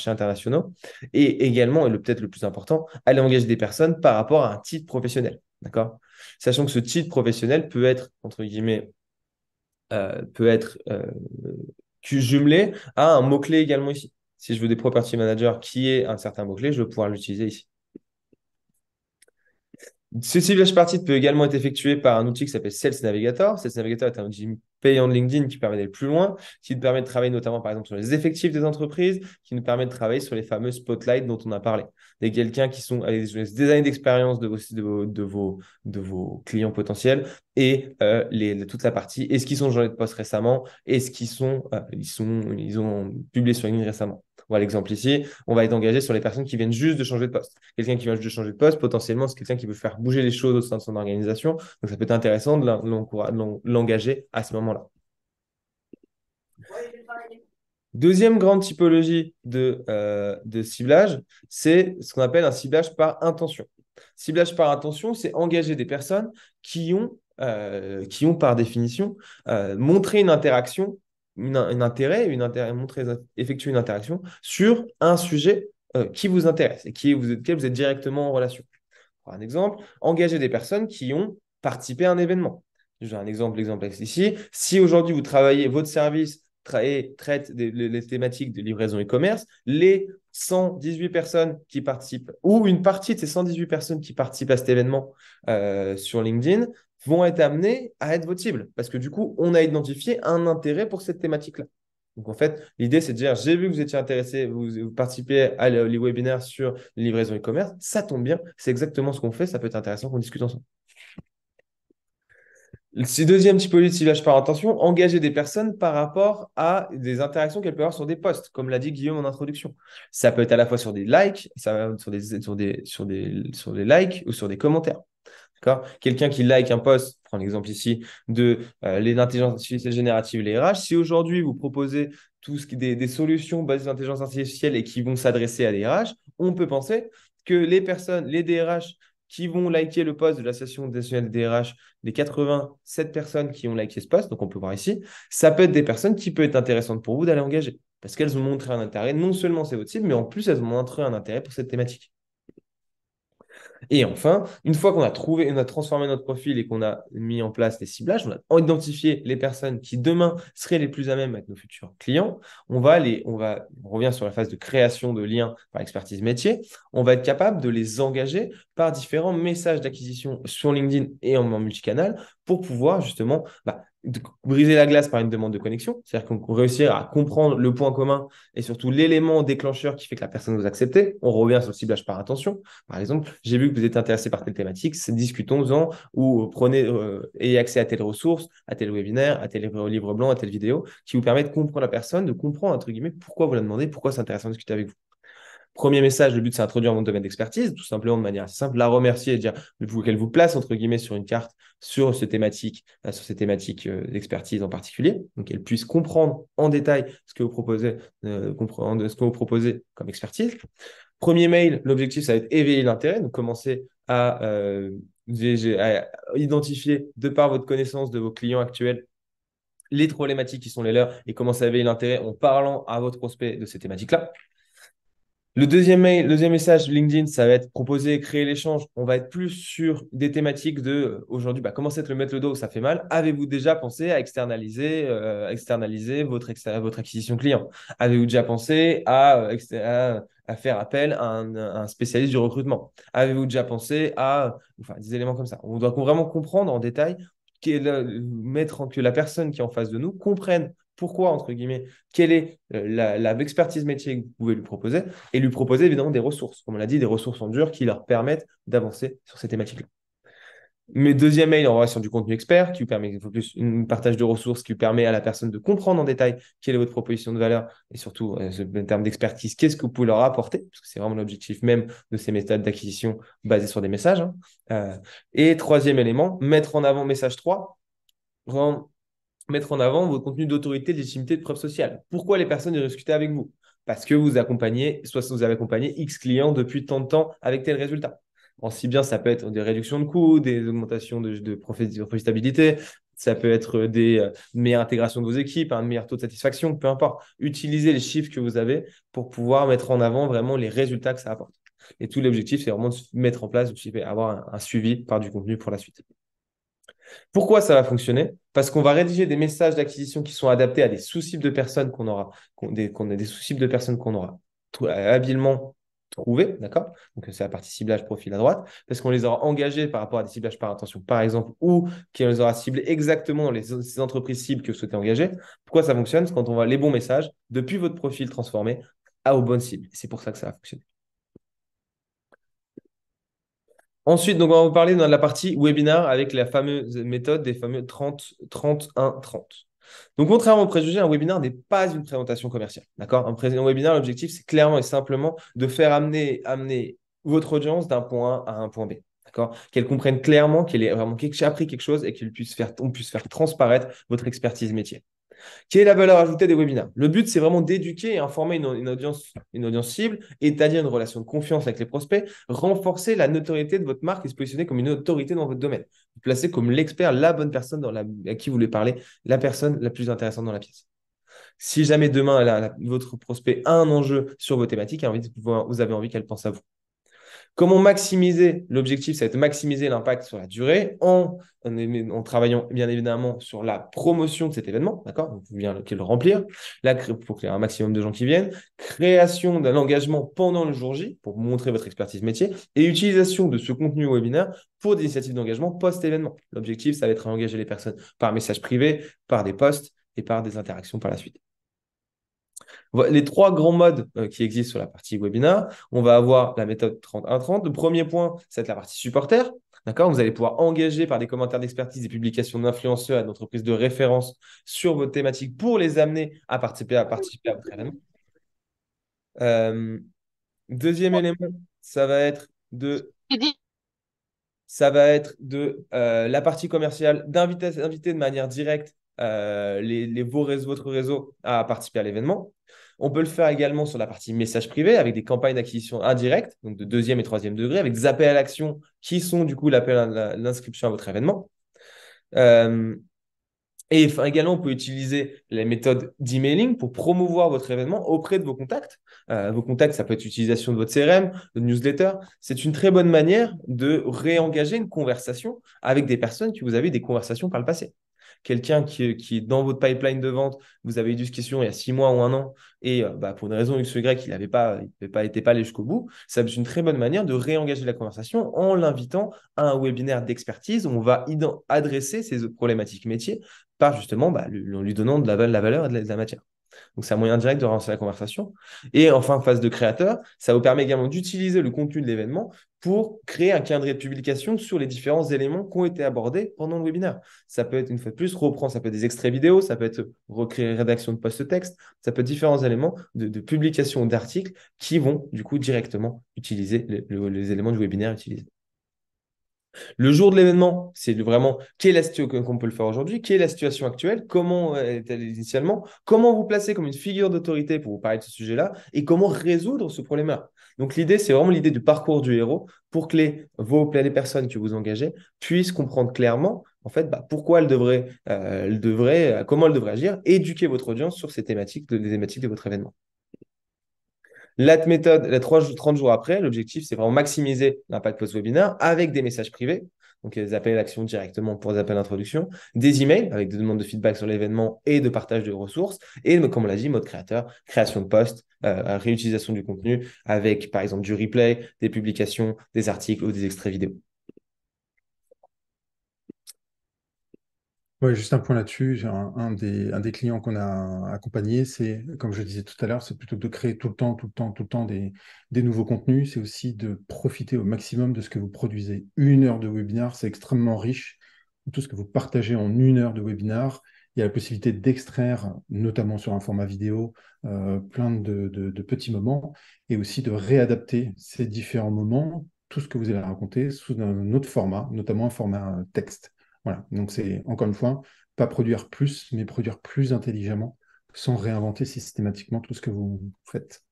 B: internationaux. Et également, et peut-être le plus important, aller engager des personnes par rapport à un titre professionnel. D'accord? Sachant que ce titre professionnel peut être, entre guillemets, jumelé à un mot-clé également ici. Si je veux des property managers qui est un certain mot-clé, je vais pouvoir l'utiliser ici. Ce ciblage par titre peut également être effectué par un outil qui s'appelle Sales Navigator. Sales Navigator est un outil payant de LinkedIn qui permet d'aller plus loin, qui nous permet de travailler notamment par exemple sur les effectifs des entreprises, qui nous permet de travailler sur les fameux spotlights dont on a parlé. Des quelqu'un qui sont avec des années d'expérience de vos clients potentiels et toute la partie est-ce qu'ils sont changés de poste récemment, est-ce ils ont publié sur LinkedIn récemment. Voilà l'exemple ici. On va être engagé sur les personnes qui viennent juste de changer de poste. Quelqu'un qui vient juste de changer de poste, potentiellement, c'est quelqu'un qui veut faire bouger les choses au sein de son organisation. Donc, ça peut être intéressant de l'engager à ce moment-là. Deuxième grande typologie de ciblage, c'est ce qu'on appelle un ciblage par intention. Ciblage par intention, c'est engager des personnes qui ont par définition montré une interaction, effectuer une interaction sur un sujet qui vous intéresse et auquel vous êtes directement en relation. Pour un exemple, engager des personnes qui ont participé à un événement. J'ai un exemple, l'exemple ici. Si aujourd'hui vous travaillez, votre service traite les thématiques de livraison e-commerce, les 118 personnes qui participent, ou une partie de ces 118 personnes qui participent à cet événement sur LinkedIn, vont être amenées à être votre cible. Parce que du coup, on a identifié un intérêt pour cette thématique-là. Donc, en fait, l'idée, c'est de dire, j'ai vu que vous étiez intéressé, vous participez à les webinaires sur les livraisons e-commerce, ça tombe bien, c'est exactement ce qu'on fait, ça peut être intéressant qu'on discute ensemble. Deuxième typologie de ciblage par intention, engager des personnes par rapport à des interactions qu'elles peuvent avoir sur des posts, comme l'a dit Guillaume en introduction. Ça peut être à la fois sur des likes, sur des likes ou sur des commentaires. Quelqu'un qui like un post, prends l'exemple ici de l'intelligence artificielle générative, les RH. Si aujourd'hui vous proposez des solutions basées sur l'intelligence artificielle et qui vont s'adresser à des RH, on peut penser que les personnes, les DRH qui vont liker le post de l'Association nationale des DRH, les 87 personnes qui ont liké ce post, donc on peut voir ici, ça peut être des personnes qui peuvent être intéressantes pour vous d'aller engager. Parce qu'elles ont montré un intérêt, non seulement c'est votre cible, mais en plus elles ont montré un intérêt pour cette thématique. Et enfin, une fois qu'on a transformé notre profil et qu'on a mis en place les ciblages, on a identifié les personnes qui demain seraient les plus à même avec nos futurs clients, on revient sur la phase de création de liens par expertise métier, on va être capable de les engager par différents messages d'acquisition sur LinkedIn et en multicanal pour pouvoir justement briser la glace par une demande de connexion, c'est-à-dire qu'on réussir à comprendre le point commun et surtout l'élément déclencheur qui fait que la personne vous accepte. On revient sur le ciblage par attention. Par exemple, j'ai vu que vous êtes intéressé par telle thématique, discutons-en ou prenez ayez accès à telle ressource, à tel webinaire, à tel livre blanc, à telle vidéo qui vous permet de comprendre la personne, de comprendre entre guillemets pourquoi vous la demandez, pourquoi c'est intéressant de discuter avec vous. Premier message, le but, c'est d'introduire mon domaine d'expertise, tout simplement de manière assez simple, la remercier et dire qu'elle vous place, entre guillemets, sur une carte sur ces thématiques d'expertise en particulier. Donc, qu'elle puisse comprendre en détail ce que vous proposez, comme expertise. Premier mail, l'objectif, ça va être éveiller l'intérêt, donc commencer à identifier, de par votre connaissance de vos clients actuels, les problématiques qui sont les leurs et commencer à éveiller l'intérêt en parlant à votre prospect de ces thématiques-là. Le deuxième mail, le deuxième message LinkedIn, ça va être proposer, créer l'échange. On va être plus sur des thématiques de aujourd'hui, comment c'est de le mettre le dos où ça fait mal. Avez-vous déjà pensé à externaliser votre acquisition client? Avez-vous déjà pensé à faire appel à un spécialiste du recrutement? Avez-vous déjà pensé à des éléments comme ça? On doit vraiment comprendre en détail que la personne qui est en face de nous comprenne pourquoi, entre guillemets, quelle est l'expertise métier que vous pouvez lui proposer et lui proposer évidemment des ressources, comme on l'a dit, des ressources en dur qui leur permettent d'avancer sur ces thématiques-là. Mais deuxième mail, on va sur du contenu expert qui vous permet plus un partage de ressources qui vous permet à la personne de comprendre en détail quelle est votre proposition de valeur et surtout en termes d'expertise, qu'est-ce que vous pouvez leur apporter, parce que c'est vraiment l'objectif même de ces méthodes d'acquisition basées sur des messages. Et troisième élément, mettre en avant message 3, vraiment mettre en avant votre contenu d'autorité, de légitimité, de preuve sociale. Pourquoi les personnes veulent discuter avec vous? Parce que vous accompagnez, soit vous avez accompagné X clients depuis tant de temps avec tel résultat. En si bien, ça peut être des réductions de coûts, des augmentations de profitabilité, ça peut être des meilleures intégrations de vos équipes, un meilleur taux de satisfaction, peu importe. Utilisez les chiffres que vous avez pour pouvoir mettre en avant vraiment les résultats que ça apporte. Et tout l'objectif, c'est vraiment de mettre en place, avoir un suivi par du contenu pour la suite. Pourquoi ça va fonctionner? Parce qu'on va rédiger des messages d'acquisition qui sont adaptés à des sous-cibles de personnes qu'on aura, des sous-cibles de personnes qu'on aura habilement trouvés, d'accord? Donc, c'est la partie ciblage profil à droite, parce qu'on les aura engagés par rapport à des ciblages par intention, par exemple, ou qu'on les aura ciblés exactement dans ces entreprises cibles que vous souhaitez engager. Pourquoi ça fonctionne? C'est quand on voit les bons messages depuis votre profil transformé aux bonnes cibles. C'est pour ça que ça va fonctionner. Ensuite, donc, on va vous parler dans la partie webinar avec la fameuse méthode des fameux 30, 30, 1, 30. Donc, contrairement au préjugé, un webinar n'est pas une présentation commerciale. D'accord? Un webinar, l'objectif, c'est clairement et simplement de faire amener votre audience d'un point A à un point B. D'accord? Qu'elle comprenne clairement qu'elle ait vraiment appris quelque chose et qu'on puisse faire transparaître votre expertise métier. Quelle est la valeur ajoutée des webinaires? Le but, c'est vraiment d'éduquer et informer une audience cible, établir une relation de confiance avec les prospects, renforcer la notoriété de votre marque et se positionner comme une autorité dans votre domaine. Vous placez comme l'expert, la bonne personne à qui vous voulez parler, la personne la plus intéressante dans la pièce. Si jamais demain, votre prospect a un enjeu sur vos thématiques, vous avez envie qu'elle pense à vous. Comment maximiser? L'objectif, ça va être maximiser l'impact sur la durée en travaillant bien évidemment sur la promotion de cet événement, d'accord? Donc, vous bien le remplir, pour qu'il y ait un maximum de gens qui viennent, création d'un engagement pendant le jour J pour montrer votre expertise métier et utilisation de ce contenu webinaire pour des initiatives d'engagement post-événement. L'objectif, ça va être d'engager les personnes par message privé, par des posts et par des interactions par la suite. Les trois grands modes qui existent sur la partie webinar, on va avoir la méthode 31-30. Le premier point, c'est la partie supporter. D'accord? Vous allez pouvoir engager par des commentaires d'expertise et publications d'influenceurs et d'entreprises de référence sur votre thématique pour les amener à participer à votre événement. Deuxième élément, ça va être de la partie commerciale, d'inviter de manière directe votre réseau à participer à l'événement. On peut le faire également sur la partie message privé avec des campagnes d'acquisition indirectes, donc de deuxième et troisième degré, avec des appels à l'action qui sont du coup l'appel à l'inscription à votre événement. Et également, on peut utiliser les méthodes d'emailing pour promouvoir votre événement auprès de vos contacts. Vos contacts, ça peut être l'utilisation de votre CRM, de newsletter. C'est une très bonne manière de réengager une conversation avec des personnes qui vous avez eu des conversations par le passé. quelqu'un qui est dans votre pipeline de vente, vous avez eu une discussion il y a 6 mois ou un an, et pour une raison X ou Y, il n'était pas allé jusqu'au bout, ça c'est une très bonne manière de réengager la conversation en l'invitant à un webinaire d'expertise où on va adresser ces problématiques métiers par justement en lui donnant de la valeur et de la matière. Donc, c'est un moyen direct de relancer la conversation. Et enfin, phase de créateur, ça vous permet également d'utiliser le contenu de l'événement pour créer un calendrier de publication sur les différents éléments qui ont été abordés pendant le webinaire. Ça peut être, une fois de plus, ça peut être des extraits vidéo, ça peut être recréer une rédaction de post-texte, ça peut être différents éléments de publication d'articles qui vont, du coup, directement utiliser les éléments du webinaire utilisés. Le jour de l'événement, c'est vraiment quelle est la situation qu'on peut le faire aujourd'hui, quelle est la situation actuelle, comment est-elle initialement, comment vous placer comme une figure d'autorité pour vous parler de ce sujet-là et comment résoudre ce problème-là. Donc l'idée, c'est vraiment l'idée du parcours du héros pour que les personnes que vous engagez puissent comprendre clairement en fait pourquoi comment elles devraient agir, éduquer votre audience sur ces thématiques, les thématiques de votre événement. La méthode, 30 jours après, l'objectif, c'est vraiment maximiser l'impact post-webinaire avec des messages privés, donc des appels à l'action directement pour des appels d'introduction, des emails avec des demandes de feedback sur l'événement et de partage de ressources, et comme on l'a dit, mode créateur, création de posts, réutilisation du contenu avec par exemple du replay, des publications, des articles ou des extraits vidéo.
A: Ouais, juste un point là-dessus. J'ai un des clients qu'on a accompagné, c'est, comme je disais tout à l'heure, c'est plutôt que de créer tout le temps, tout le temps, tout le temps des nouveaux contenus, c'est aussi de profiter au maximum de ce que vous produisez. 1 heure de webinar, c'est extrêmement riche. Tout ce que vous partagez en 1 heure de webinar, il y a la possibilité d'extraire, notamment sur un format vidéo, plein de petits moments, et aussi de réadapter ces différents moments, tout ce que vous allez raconter, sous un autre format, notamment un format texte. Voilà, donc c'est encore une fois, pas produire plus, mais produire plus intelligemment, sans réinventer systématiquement tout ce que vous faites.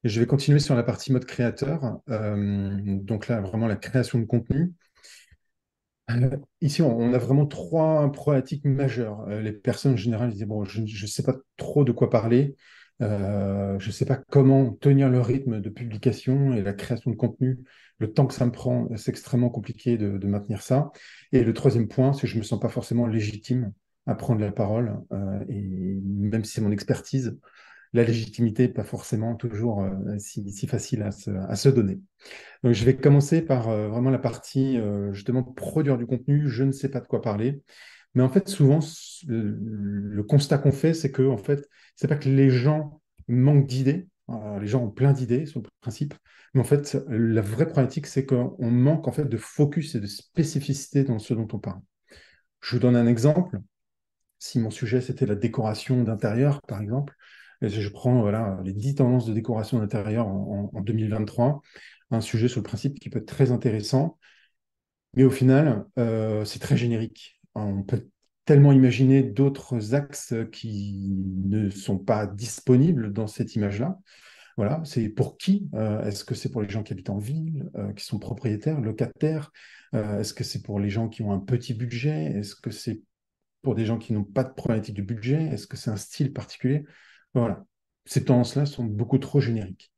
A: Et je vais continuer sur la partie mode créateur. Donc là, vraiment la création de contenu. Ici, on a vraiment 3 problématiques majeures. Les personnes en général disent, bon, je ne sais pas trop de quoi parler, je ne sais pas comment tenir le rythme de publication et la création de contenu. Le temps que ça me prend, c'est extrêmement compliqué de maintenir ça. Et le troisième point, c'est que je ne me sens pas forcément légitime à prendre la parole. Et même si c'est mon expertise, la légitimité n'est pas forcément toujours si facile à se donner. Donc, je vais commencer par vraiment la partie justement produire du contenu. Je ne sais pas de quoi parler. Mais en fait, souvent, le constat qu'on fait, c'est que en fait, c'est pas que les gens manquent d'idées. Les gens ont plein d'idées sur le principe. Mais en fait, la vraie problématique, c'est qu'on manque en fait de focus et de spécificité dans ce dont on parle. Je vous donne un exemple. Si mon sujet, c'était la décoration d'intérieur, par exemple, et je prends voilà, les 10 tendances de décoration d'intérieur en 2023, un sujet sur le principe qui peut être très intéressant, mais au final, c'est très générique. On peut tellement imaginer d'autres axes qui ne sont pas disponibles dans cette image-là. Voilà, c'est pour qui? Est-ce que c'est pour les gens qui habitent en ville, qui sont propriétaires, locataires? Est-ce que c'est pour les gens qui ont un petit budget? Est-ce que c'est pour des gens qui n'ont pas de problématique de budget? Est-ce que c'est un style particulier? Voilà. Ces tendances-là sont beaucoup trop génériques.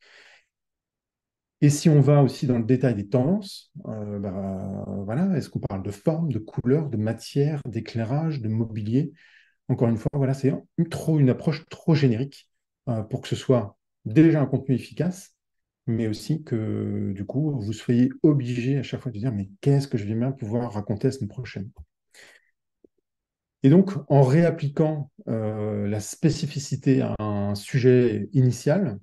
A: Et si on va aussi dans le détail des tendances, voilà, est-ce qu'on parle de forme, de couleur, de matière, d'éclairage, de mobilier? Encore une fois, voilà, c'est une approche trop générique pour que ce soit déjà un contenu efficace, mais aussi que du coup, vous soyez obligé à chaque fois de dire, mais qu'est-ce que je vais bien pouvoir raconter la semaine prochaine? Et donc, en réappliquant la spécificité à un sujet initial,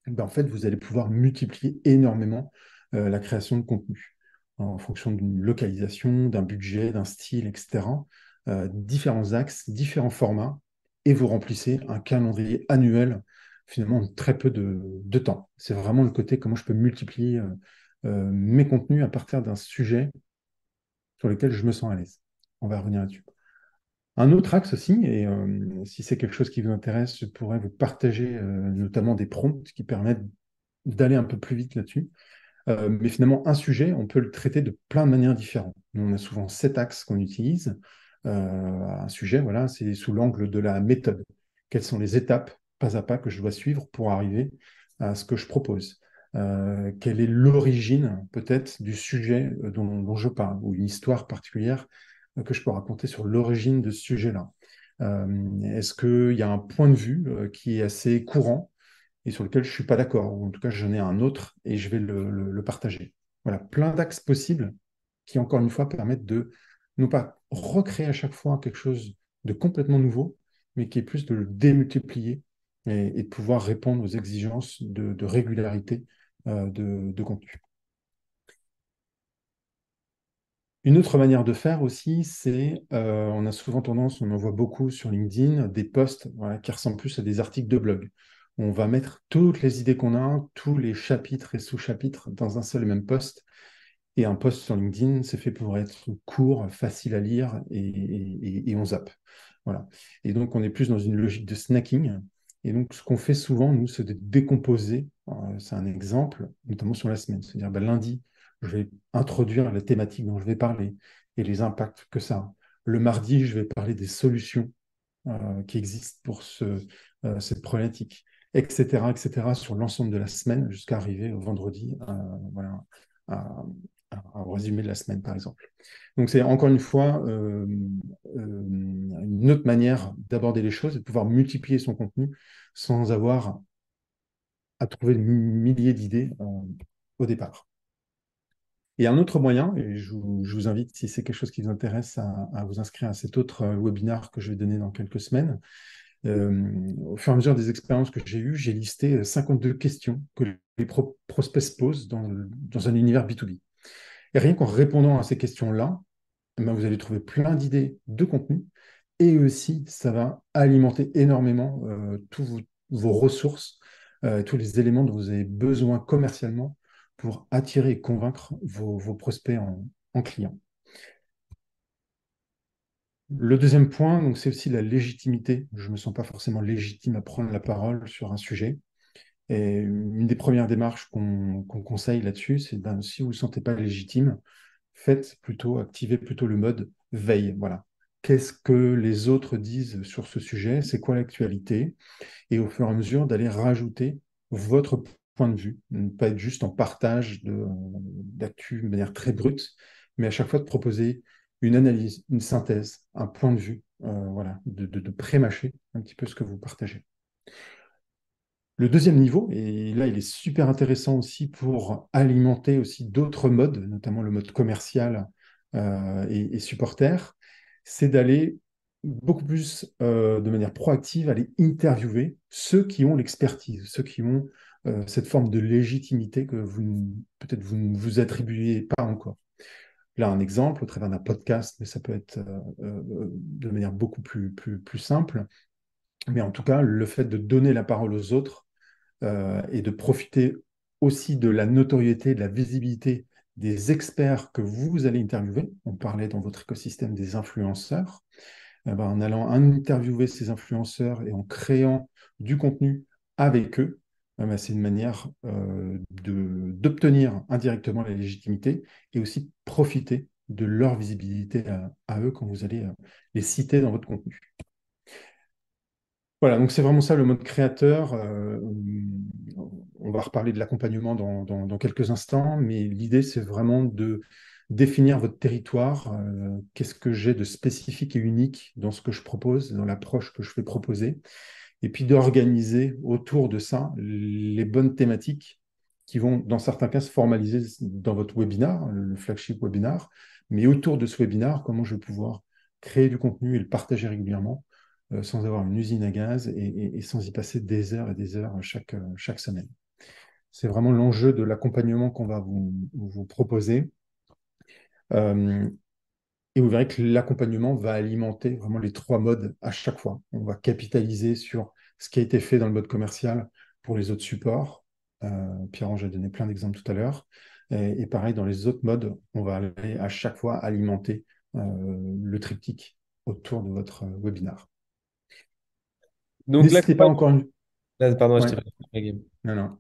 A: ben, en fait, vous allez pouvoir multiplier énormément la création de contenu en fonction d'une localisation, d'un budget, d'un style, etc. Différents axes, différents formats, et vous remplissez un calendrier annuel finalement en très peu de temps. C'est vraiment le côté comment je peux multiplier mes contenus à partir d'un sujet sur lequel je me sens à l'aise. On va revenir là-dessus. Un autre axe aussi, et si c'est quelque chose qui vous intéresse, je pourrais vous partager notamment des prompts qui permettent d'aller un peu plus vite là-dessus. Mais finalement, un sujet, on peut le traiter de plein de manières différentes. Nous, on a souvent 7 axes qu'on utilise. Un sujet, voilà, c'est sous l'angle de la méthode. Quelles sont les étapes, pas à pas, que je dois suivre pour arriver à ce que je propose? quelle est l'origine peut-être du sujet dont je parle, ou une histoire particulière que je peux raconter sur l'origine de ce sujet-là. Est-ce qu'il y a un point de vue qui est assez courant et sur lequel je ne suis pas d'accord, ou en tout cas j'en ai un autre et je vais le partager. Voilà, plein d'axes possibles qui, encore une fois, permettent de non pas recréer à chaque fois quelque chose de complètement nouveau, mais qui est plus de le démultiplier et de pouvoir répondre aux exigences de régularité de contenu. Une autre manière de faire aussi, c'est, on a souvent tendance, on en voit beaucoup sur LinkedIn, des posts voilà, qui ressemblent plus à des articles de blog. On va mettre toutes les idées qu'on a, tous les chapitres et sous-chapitres dans un seul et même post. Et un post sur LinkedIn, c'est fait pour être court, facile à lire et on zappe. Voilà. Et donc, on est plus dans une logique de snacking. Et donc, ce qu'on fait souvent, nous, c'est de décomposer. C'est un exemple, notamment sur la semaine. C'est-à-dire, ben, lundi, je vais introduire la thématique dont je vais parler et les impacts que ça a. Le mardi, je vais parler des solutions qui existent pour cette problématique, etc., sur l'ensemble de la semaine jusqu'à arriver au vendredi, voilà, à, au résumé de la semaine, par exemple. Donc, c'est encore une fois une autre manière d'aborder les choses et de pouvoir multiplier son contenu sans avoir à trouver des milliers d'idées au départ. Et un autre moyen, et je vous invite, si c'est quelque chose qui vous intéresse, à vous inscrire à cet autre webinaire que je vais donner dans quelques semaines. Au fur et à mesure des expériences que j'ai eues, j'ai listé 52 questions que les prospects se posent dans un univers B2B. Et rien qu'en répondant à ces questions-là, eh ben, vous allez trouver plein d'idées de contenu et aussi ça va alimenter énormément tous vos ressources, tous les éléments dont vous avez besoin commercialement pour attirer et convaincre vos prospects en clients. Le deuxième point, donc, c'est aussi la légitimité. Je ne me sens pas forcément légitime à prendre la parole sur un sujet. Et une des premières démarches qu'on conseille là-dessus, c'est ben, si vous ne vous sentez pas légitime, activez plutôt le mode veille. Voilà. Qu'est-ce que les autres disent sur ce sujet? C'est quoi l'actualité? Et au fur et à mesure d'aller rajouter votre point de vue, ne pas être juste en partage d'actu de manière très brute, mais à chaque fois de proposer une analyse, une synthèse, un point de vue, voilà, de pré-mâcher un petit peu ce que vous partagez. Le deuxième niveau, et là il est super intéressant aussi pour alimenter aussi d'autres modes, notamment le mode commercial et supporter, c'est d'aller beaucoup plus de manière proactive, aller interviewer ceux qui ont l'expertise, ceux qui ont cette forme de légitimité que peut-être vous ne vous attribuez pas encore. Là, un exemple au travers d'un podcast, mais ça peut être de manière beaucoup plus simple. Mais en tout cas, le fait de donner la parole aux autres et de profiter aussi de la notoriété, de la visibilité des experts que vous allez interviewer. On parlait dans votre écosystème des influenceurs. Ben, en allant interviewer ces influenceurs et en créant du contenu avec eux, ben, c'est une manière d'obtenir indirectement la légitimité et aussi profiter de leur visibilité à eux quand vous allez les citer dans votre contenu. Voilà, donc c'est vraiment ça le mode créateur. On va reparler de l'accompagnement dans quelques instants, mais l'idée, c'est vraiment de définir votre territoire. Qu'est-ce que j'ai de spécifique et unique dans ce que je propose, dans l'approche que je vais proposer, et puis d'organiser autour de ça les bonnes thématiques qui vont, dans certains cas, se formaliser dans votre webinar, le flagship webinar, mais autour de ce webinar, comment je vais pouvoir créer du contenu et le partager régulièrement sans avoir une usine à gaz et sans y passer des heures et des heures chaque semaine. C'est vraiment l'enjeu de l'accompagnement qu'on va vous proposer. Euh, et vous verrez que l'accompagnement va alimenter vraiment les trois modes à chaque fois. On va capitaliser sur ce qui a été fait dans le mode commercial pour les autres supports. Pierre-Ange a donné plein d'exemples tout à l'heure. Et pareil, dans les autres modes, on va aller à chaque fois alimenter le triptyque autour de votre webinar.
B: Donc,
A: N'hésitez pas encore une...
B: pardon, je
A: Ouais,
B: t'ai fait la game.
A: non, non.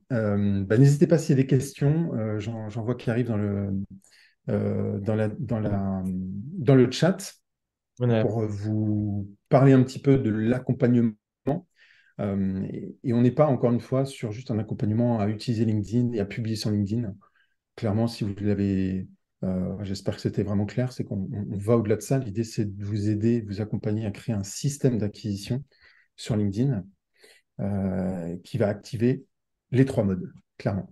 A: Bah, n'hésitez pas s'il y a des questions. J'en vois qui arrivent dans le chat
B: Ouais.
A: pour vous parler un petit peu de l'accompagnement. Et on n'est pas, encore une fois, sur juste un accompagnement à utiliser LinkedIn et à publier sur LinkedIn. Clairement, si vous l'avez, j'espère que c'était vraiment clair, c'est qu'on va au-delà de ça. L'idée, c'est de vous aider, de vous accompagner à créer un système d'acquisition sur LinkedIn qui va activer les trois modes, clairement.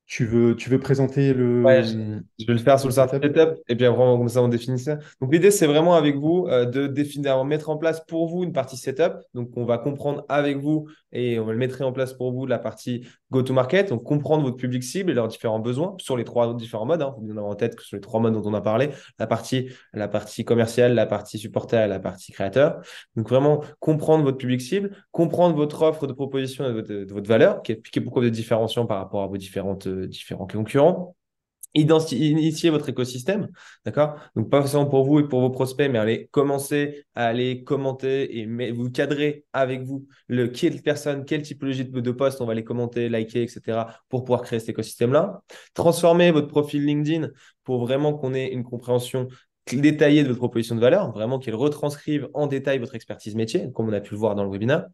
A: Tu veux présenter
B: Ouais,
A: le,
B: je vais le faire sur
A: le
B: le certain
A: setup?
B: setup et puis après, comme ça, on définit ça. Donc, l'idée, c'est vraiment avec vous de définir, mettre en place pour vous une partie setup. Donc, on va comprendre avec vous et on va le mettre en place pour vous la partie go-to-market. Donc, comprendre votre public cible et leurs différents besoins sur les trois différents modes. Il faut bien avoir en tête que sur les trois modes dont on a parlé, la partie commerciale, la partie supporter et la partie créateur. Donc, vraiment comprendre votre public cible, comprendre votre offre de proposition et de votre valeur, qui expliquer pourquoi vous êtes différenciant par rapport à vos différents concurrents, initier votre écosystème, d'accord? Donc, pas forcément pour vous et pour vos prospects, mais allez commencer à aller commenter et vous cadrer avec vous quelle personne, quelle typologie de poste on va les commenter, liker, etc. pour pouvoir créer cet écosystème-là. Transformer votre profil LinkedIn pour vraiment qu'on ait une compréhension détaillée de votre proposition de valeur, vraiment qu'elle retranscrive en détail votre expertise métier, comme on a pu le voir dans le webinaire.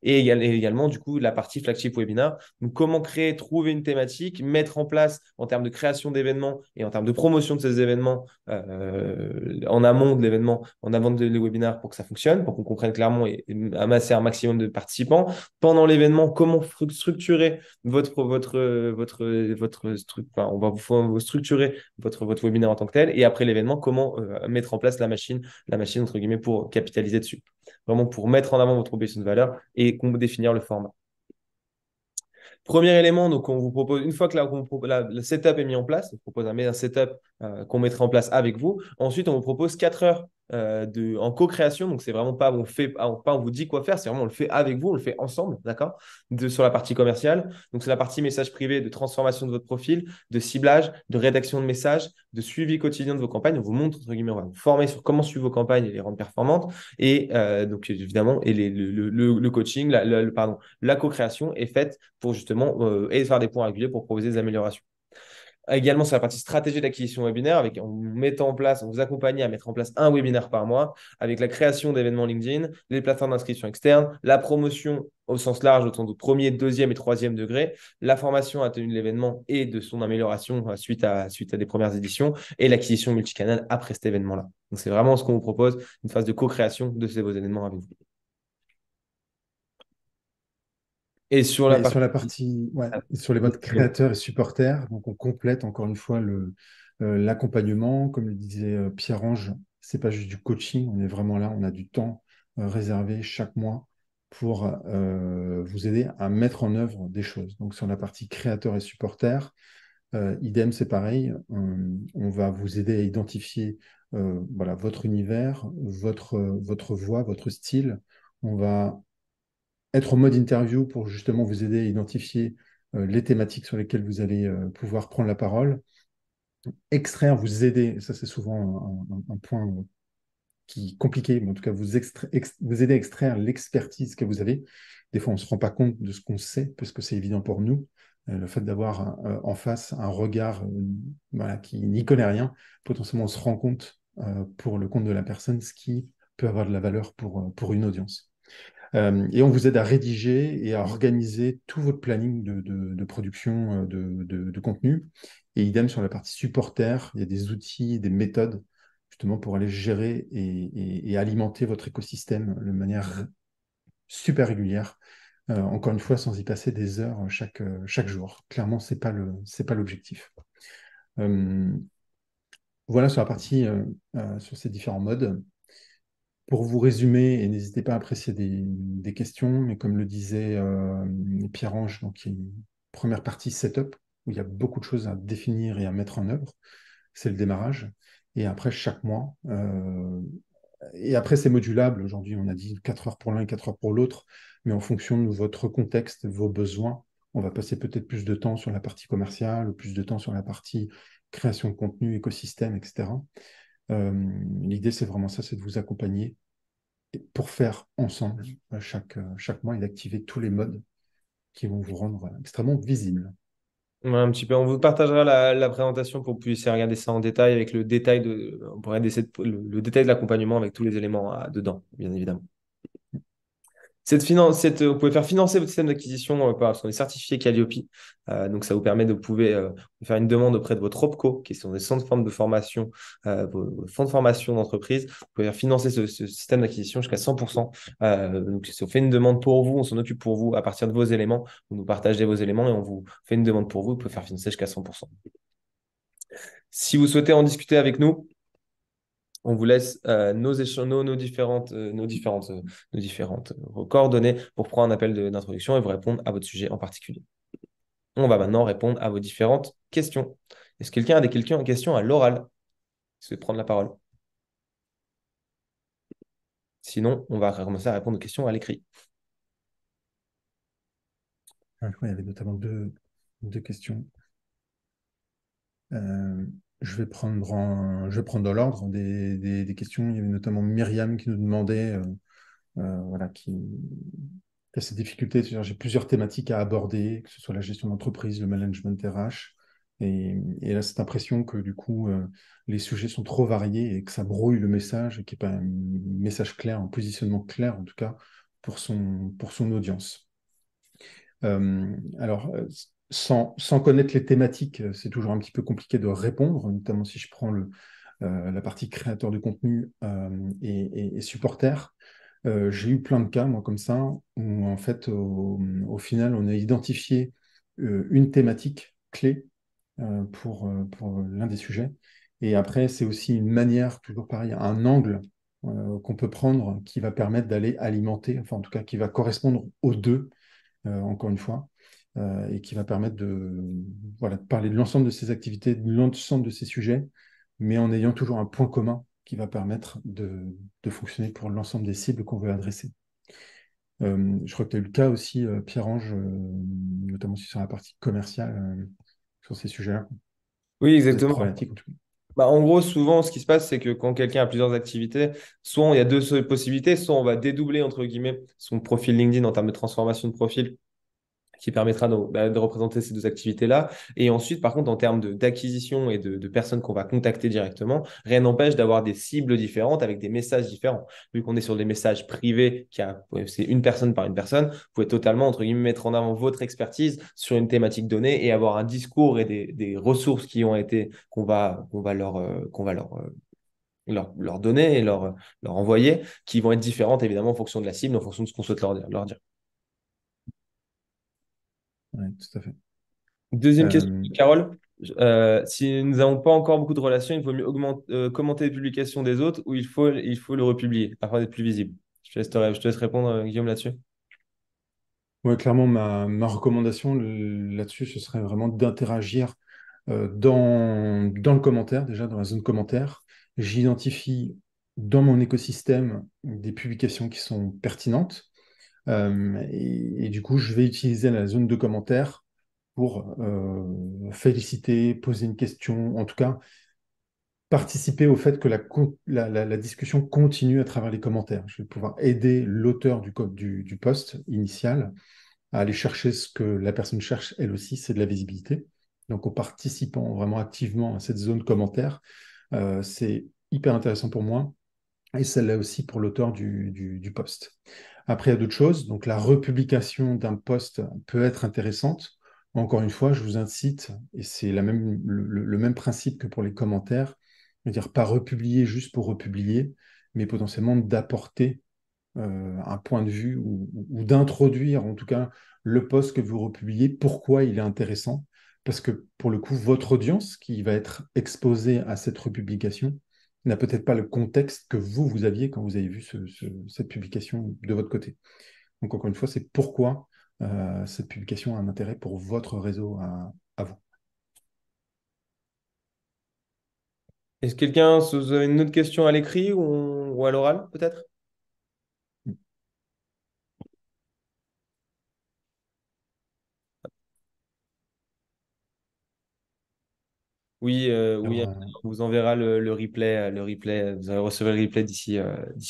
B: Et également, du coup, la partie flagship webinaire. Donc, comment créer, trouver une thématique, mettre en place en termes de création d'événements et en termes de promotion de ces événements en amont de l'événement, en avant les webinaires pour que ça fonctionne, pour qu'on comprenne clairement et amasser un maximum de participants. Pendant l'événement, comment structurer enfin, on va vous structurer votre webinaire en tant que tel. Et après l'événement, comment mettre en place la machine entre guillemets pour capitaliser dessus. Vraiment pour mettre en avant votre proposition de valeur et définir le format. Premier élément, donc on vous propose, une fois que le setup est mis en place, on vous propose un setup qu'on mettrait en place avec vous. Ensuite, on vous propose 4 heures en co-création. Donc, c'est vraiment pas on vous dit quoi faire, c'est vraiment on le fait avec vous, on le fait ensemble, d'accord? Sur la partie commerciale. Donc, c'est la partie message privé de transformation de votre profil, de ciblage, de rédaction de messages, de suivi quotidien de vos campagnes. On vous montre, entre guillemets, on va vous former sur comment suivre vos campagnes et les rendre performantes. Et donc, évidemment, et le coaching, pardon, la co-création est faite pour justement et faire des points réguliers pour proposer des améliorations. Également sur la partie stratégie d'acquisition webinaire, en mettant en place, on vous accompagne à mettre en place un webinaire par mois, avec la création d'événements LinkedIn, les plateformes d'inscription externes, la promotion au sens large, autant de premier, deuxième et troisième degré, la formation à la tenue de l'événement et de son amélioration suite à des premières éditions, et l'acquisition multicanal après cet événement-là. Donc c'est vraiment ce qu'on vous propose, une phase de co-création de ces beaux événements avec vous. Et sur la
A: Et sur
B: partie
A: la partie, ouais, sur les modes créateurs et supporters, donc on complète encore une fois l'accompagnement. Comme le disait Pierre-Ange, c'est pas juste du coaching, on est vraiment là, on a du temps réservé chaque mois pour vous aider à mettre en œuvre des choses. Donc sur la partie créateurs et supporters, idem, c'est pareil, on va vous aider à identifier voilà, votre univers, votre voix, votre style. On va être en mode interview pour justement vous aider à identifier les thématiques sur lesquelles vous allez pouvoir prendre la parole. Extraire, vous aider, ça c'est souvent un point qui est compliqué, mais en tout cas vous aider à extraire l'expertise que vous avez. Des fois, on ne se rend pas compte de ce qu'on sait, parce que c'est évident pour nous. Le fait d'avoir en face un regard voilà, qui n'y connaît rien, potentiellement on se rend compte pour le compte de la personne, ce qui peut avoir de la valeur pour une audience. Et on vous aide à rédiger et à organiser tout votre planning de production de contenu. Et idem sur la partie supporter, il y a des outils, des méthodes justement pour aller gérer et alimenter votre écosystème de manière super régulière. Encore une fois, sans y passer des heures chaque jour. Clairement, c'est pas l'objectif. Euh, voilà sur la partie, sur ces différents modes. Pour vous résumer, et n'hésitez pas à apprécier des questions, mais comme le disait Pierre-Ange, donc il y a une première partie setup, où il y a beaucoup de choses à définir et à mettre en œuvre. C'est le démarrage. Et après, chaque mois, et après, c'est modulable. Aujourd'hui, on a dit 4 heures pour l'un et 4 heures pour l'autre, mais en fonction de votre contexte, vos besoins, on va passer peut-être plus de temps sur la partie commerciale, ou plus de temps sur la partie création de contenu, écosystème, etc. L'idée, c'est vraiment ça, c'est de vous accompagner pour faire ensemble chaque mois et d'activer tous les modes qui vont vous rendre extrêmement visible.
B: Ouais, un petit peu. On vous partagera la présentation pour que vous puissiez regarder ça en détail avec le détail on pourrait essayer le détail de l'accompagnement avec tous les éléments dedans, bien évidemment. Vous pouvez faire financer votre système d'acquisition parce qu'on est certifié Calliope. Donc, ça vous permet de faire une demande auprès de votre OPCO, qui sont des centres de forme de formation, vos fonds de formation d'entreprise. Vous pouvez faire financer ce système d'acquisition jusqu'à 100%. Donc, si on fait une demande pour vous, on s'en occupe pour vous à partir de vos éléments. Vous nous partagez vos éléments et on vous fait une demande pour vous. Vous pouvez faire financer jusqu'à 100%. Si vous souhaitez en discuter avec nous, on vous laisse nos différentes coordonnées pour prendre un appel d'introduction et vous répondre à votre sujet en particulier. On va maintenant répondre à vos différentes questions. Est-ce que quelqu'un a des questions à l'oral? Vous prendre la parole. Sinon, on va commencer à répondre aux questions à l'écrit.
A: Je crois qu'il y avait notamment deux questions. Je vais prendre dans l'ordre des questions. Il y avait notamment Myriam qui nous demandait, voilà, qui a ses difficultés. C'est-à-dire, j'ai plusieurs thématiques à aborder, que ce soit la gestion d'entreprise, le management RH. Et elle a cette impression que du coup, les sujets sont trop variés et que ça brouille le message et qu'il n'y ait pas un message clair, un positionnement clair en tout cas pour son audience. Alors, sans connaître les thématiques, c'est toujours un petit peu compliqué de répondre, notamment si je prends la partie créateur de contenu et supporter. J'ai eu plein de cas, moi, comme ça, où en fait, au final, on a identifié une thématique clé pour l'un des sujets. Et après, c'est aussi une manière, toujours pareil, un angle qu'on peut prendre qui va permettre d'aller alimenter, enfin en tout cas qui va correspondre aux deux, encore une fois, et qui va permettre voilà, de parler de l'ensemble de ces activités, de l'ensemble de ces sujets, mais en ayant toujours un point commun qui va permettre de fonctionner pour l'ensemble des cibles qu'on veut adresser. Je crois que tu as eu le cas aussi, Pierre-Ange, notamment aussi sur la partie commerciale, sur ces sujets-là,
B: Oui,
A: cette
B: exactement.
A: problématique en tout cas.
B: Bah, en gros, souvent, ce qui se passe, c'est que quand quelqu'un a plusieurs activités, soit il y a deux possibilités, soit on va dédoubler, entre guillemets, son profil LinkedIn en termes de transformation de profil qui permettra de représenter ces deux activités-là. Et ensuite, par contre, en termes d'acquisition et de personnes qu'on va contacter directement, rien n'empêche d'avoir des cibles différentes avec des messages différents. Vu qu'on est sur des messages privés, c'est une personne par une personne, vous pouvez totalement, entre guillemets, mettre en avant votre expertise sur une thématique donnée et avoir un discours et des ressources qu'on va leur donner et leur envoyer, qui vont être différentes évidemment en fonction de la cible, en fonction de ce qu'on souhaite leur dire.
A: Ouais, tout à fait.
B: Deuxième question,
A: Euh,
B: Carole. Si nous n'avons pas encore beaucoup de relations, il vaut mieux commenter les publications des autres ou il faut le republier afin d'être plus visible. Je te laisse répondre, Guillaume, là-dessus.
A: ouais, clairement, ma recommandation là-dessus, ce serait vraiment d'interagir dans le commentaire, déjà dans la zone commentaire. J'identifie dans mon écosystème des publications qui sont pertinentes. Et du coup, je vais utiliser la zone de commentaires pour féliciter, poser une question, en tout cas participer au fait que la discussion continue à travers les commentaires. Je vais pouvoir aider l'auteur du post initial à aller chercher ce que la personne cherche elle aussi, c'est de la visibilité. Donc en participant vraiment activement à cette zone commentaire, c'est hyper intéressant pour moi et celle-là aussi pour l'auteur du post. Après, il y a d'autres choses. Donc, la republication d'un post peut être intéressante. Encore une fois, je vous incite, et c'est le même principe que pour les commentaires, c'est-à-dire pas republier juste pour republier, mais potentiellement d'apporter un point de vue ou d'introduire en tout cas le post que vous republiez, pourquoi il est intéressant. Parce que pour le coup, votre audience qui va être exposée à cette republication n'a peut-être pas le contexte que vous aviez quand vous avez vu cette publication de votre côté. Donc encore une fois, c'est pourquoi cette publication a un intérêt pour votre réseau à vous.
B: Est-ce que vous avez une autre question à l'écrit ou à l'oral, peut-être? Oui,
A: Alors,
B: on vous enverra le replay, vous allez recevoir le replay d'ici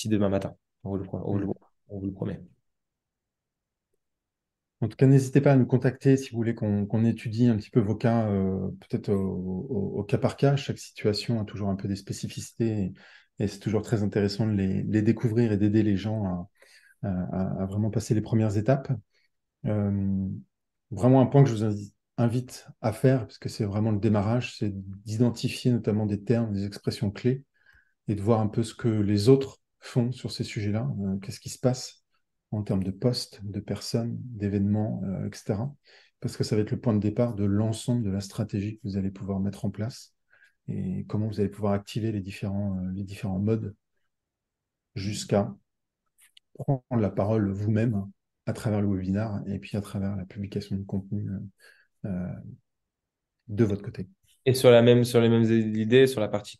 B: demain matin.
A: hmm.
B: On vous le promet.
A: En tout cas, n'hésitez pas à nous contacter si vous voulez qu'on étudie un petit peu vos cas, peut-être au cas par cas. Chaque situation a toujours un peu des spécificités et c'est toujours très intéressant de les découvrir et d'aider les gens à vraiment passer les premières étapes. Euh, Vraiment un point que je vous invite à faire, parce que c'est vraiment le démarrage, c'est d'identifier notamment des termes, des expressions clés, et de voir un peu ce que les autres font sur ces sujets-là, qu'est-ce qui se passe en termes de postes, de personnes, d'événements, etc. Parce que ça va être le point de départ de l'ensemble de la stratégie que vous allez pouvoir mettre en place et comment vous allez pouvoir activer les différents modes jusqu'à prendre la parole vous-même à travers le webinar et puis à travers la publication de contenu euh, de votre côté.
B: Et sur les mêmes idées, sur la partie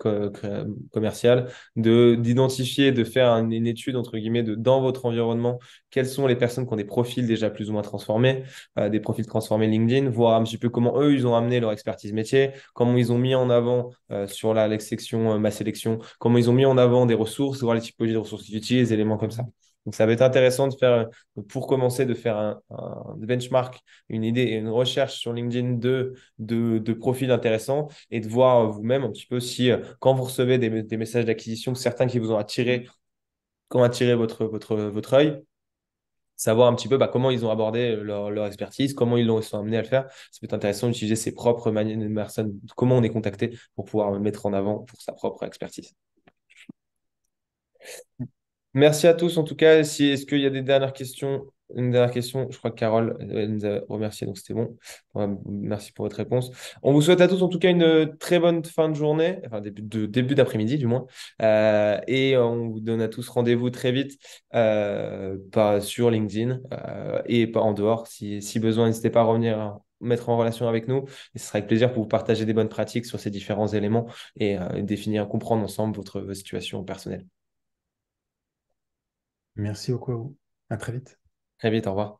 B: commerciale, d'identifier, de faire une étude, entre guillemets, dans votre environnement, quelles sont les personnes qui ont des profils déjà plus ou moins transformés, des profils transformés LinkedIn, voir un petit peu comment eux, ils ont amené leur expertise métier, comment ils ont mis en avant sur la section Ma Sélection, comment ils ont mis en avant des ressources, voir les typologies de ressources qu'ils utilisent, des éléments comme ça. Donc, ça va être intéressant de faire, pour commencer, de faire un benchmark, une idée et une recherche sur LinkedIn de profils intéressants et de voir vous-même un petit peu si, quand vous recevez des messages d'acquisition, certains qui vous ont attiré, qui ont attiré votre œil, savoir un petit peu comment ils ont abordé leur expertise, comment ils sont amenés à le faire. Ça peut être intéressant d'utiliser ses propres manières de personnes, comment on est contacté pour pouvoir mettre en avant pour sa propre expertise. Merci à tous en tout cas. Est-ce qu'il y a des dernières questions? Une dernière question, je crois que Carole nous a remercié, donc c'était bon. Merci pour votre réponse. On vous souhaite à tous en tout cas une très bonne fin de journée, enfin début d'après-midi du moins. Et on vous donne à tous rendez-vous très vite pas sur LinkedIn et pas en dehors. Si besoin, n'hésitez pas à revenir mettre en relation avec nous. Et ce sera avec plaisir pour vous partager des bonnes pratiques sur ces différents éléments et définir, comprendre ensemble votre situation personnelle.
A: Merci beaucoup à vous. À très vite.
B: Très vite, au revoir.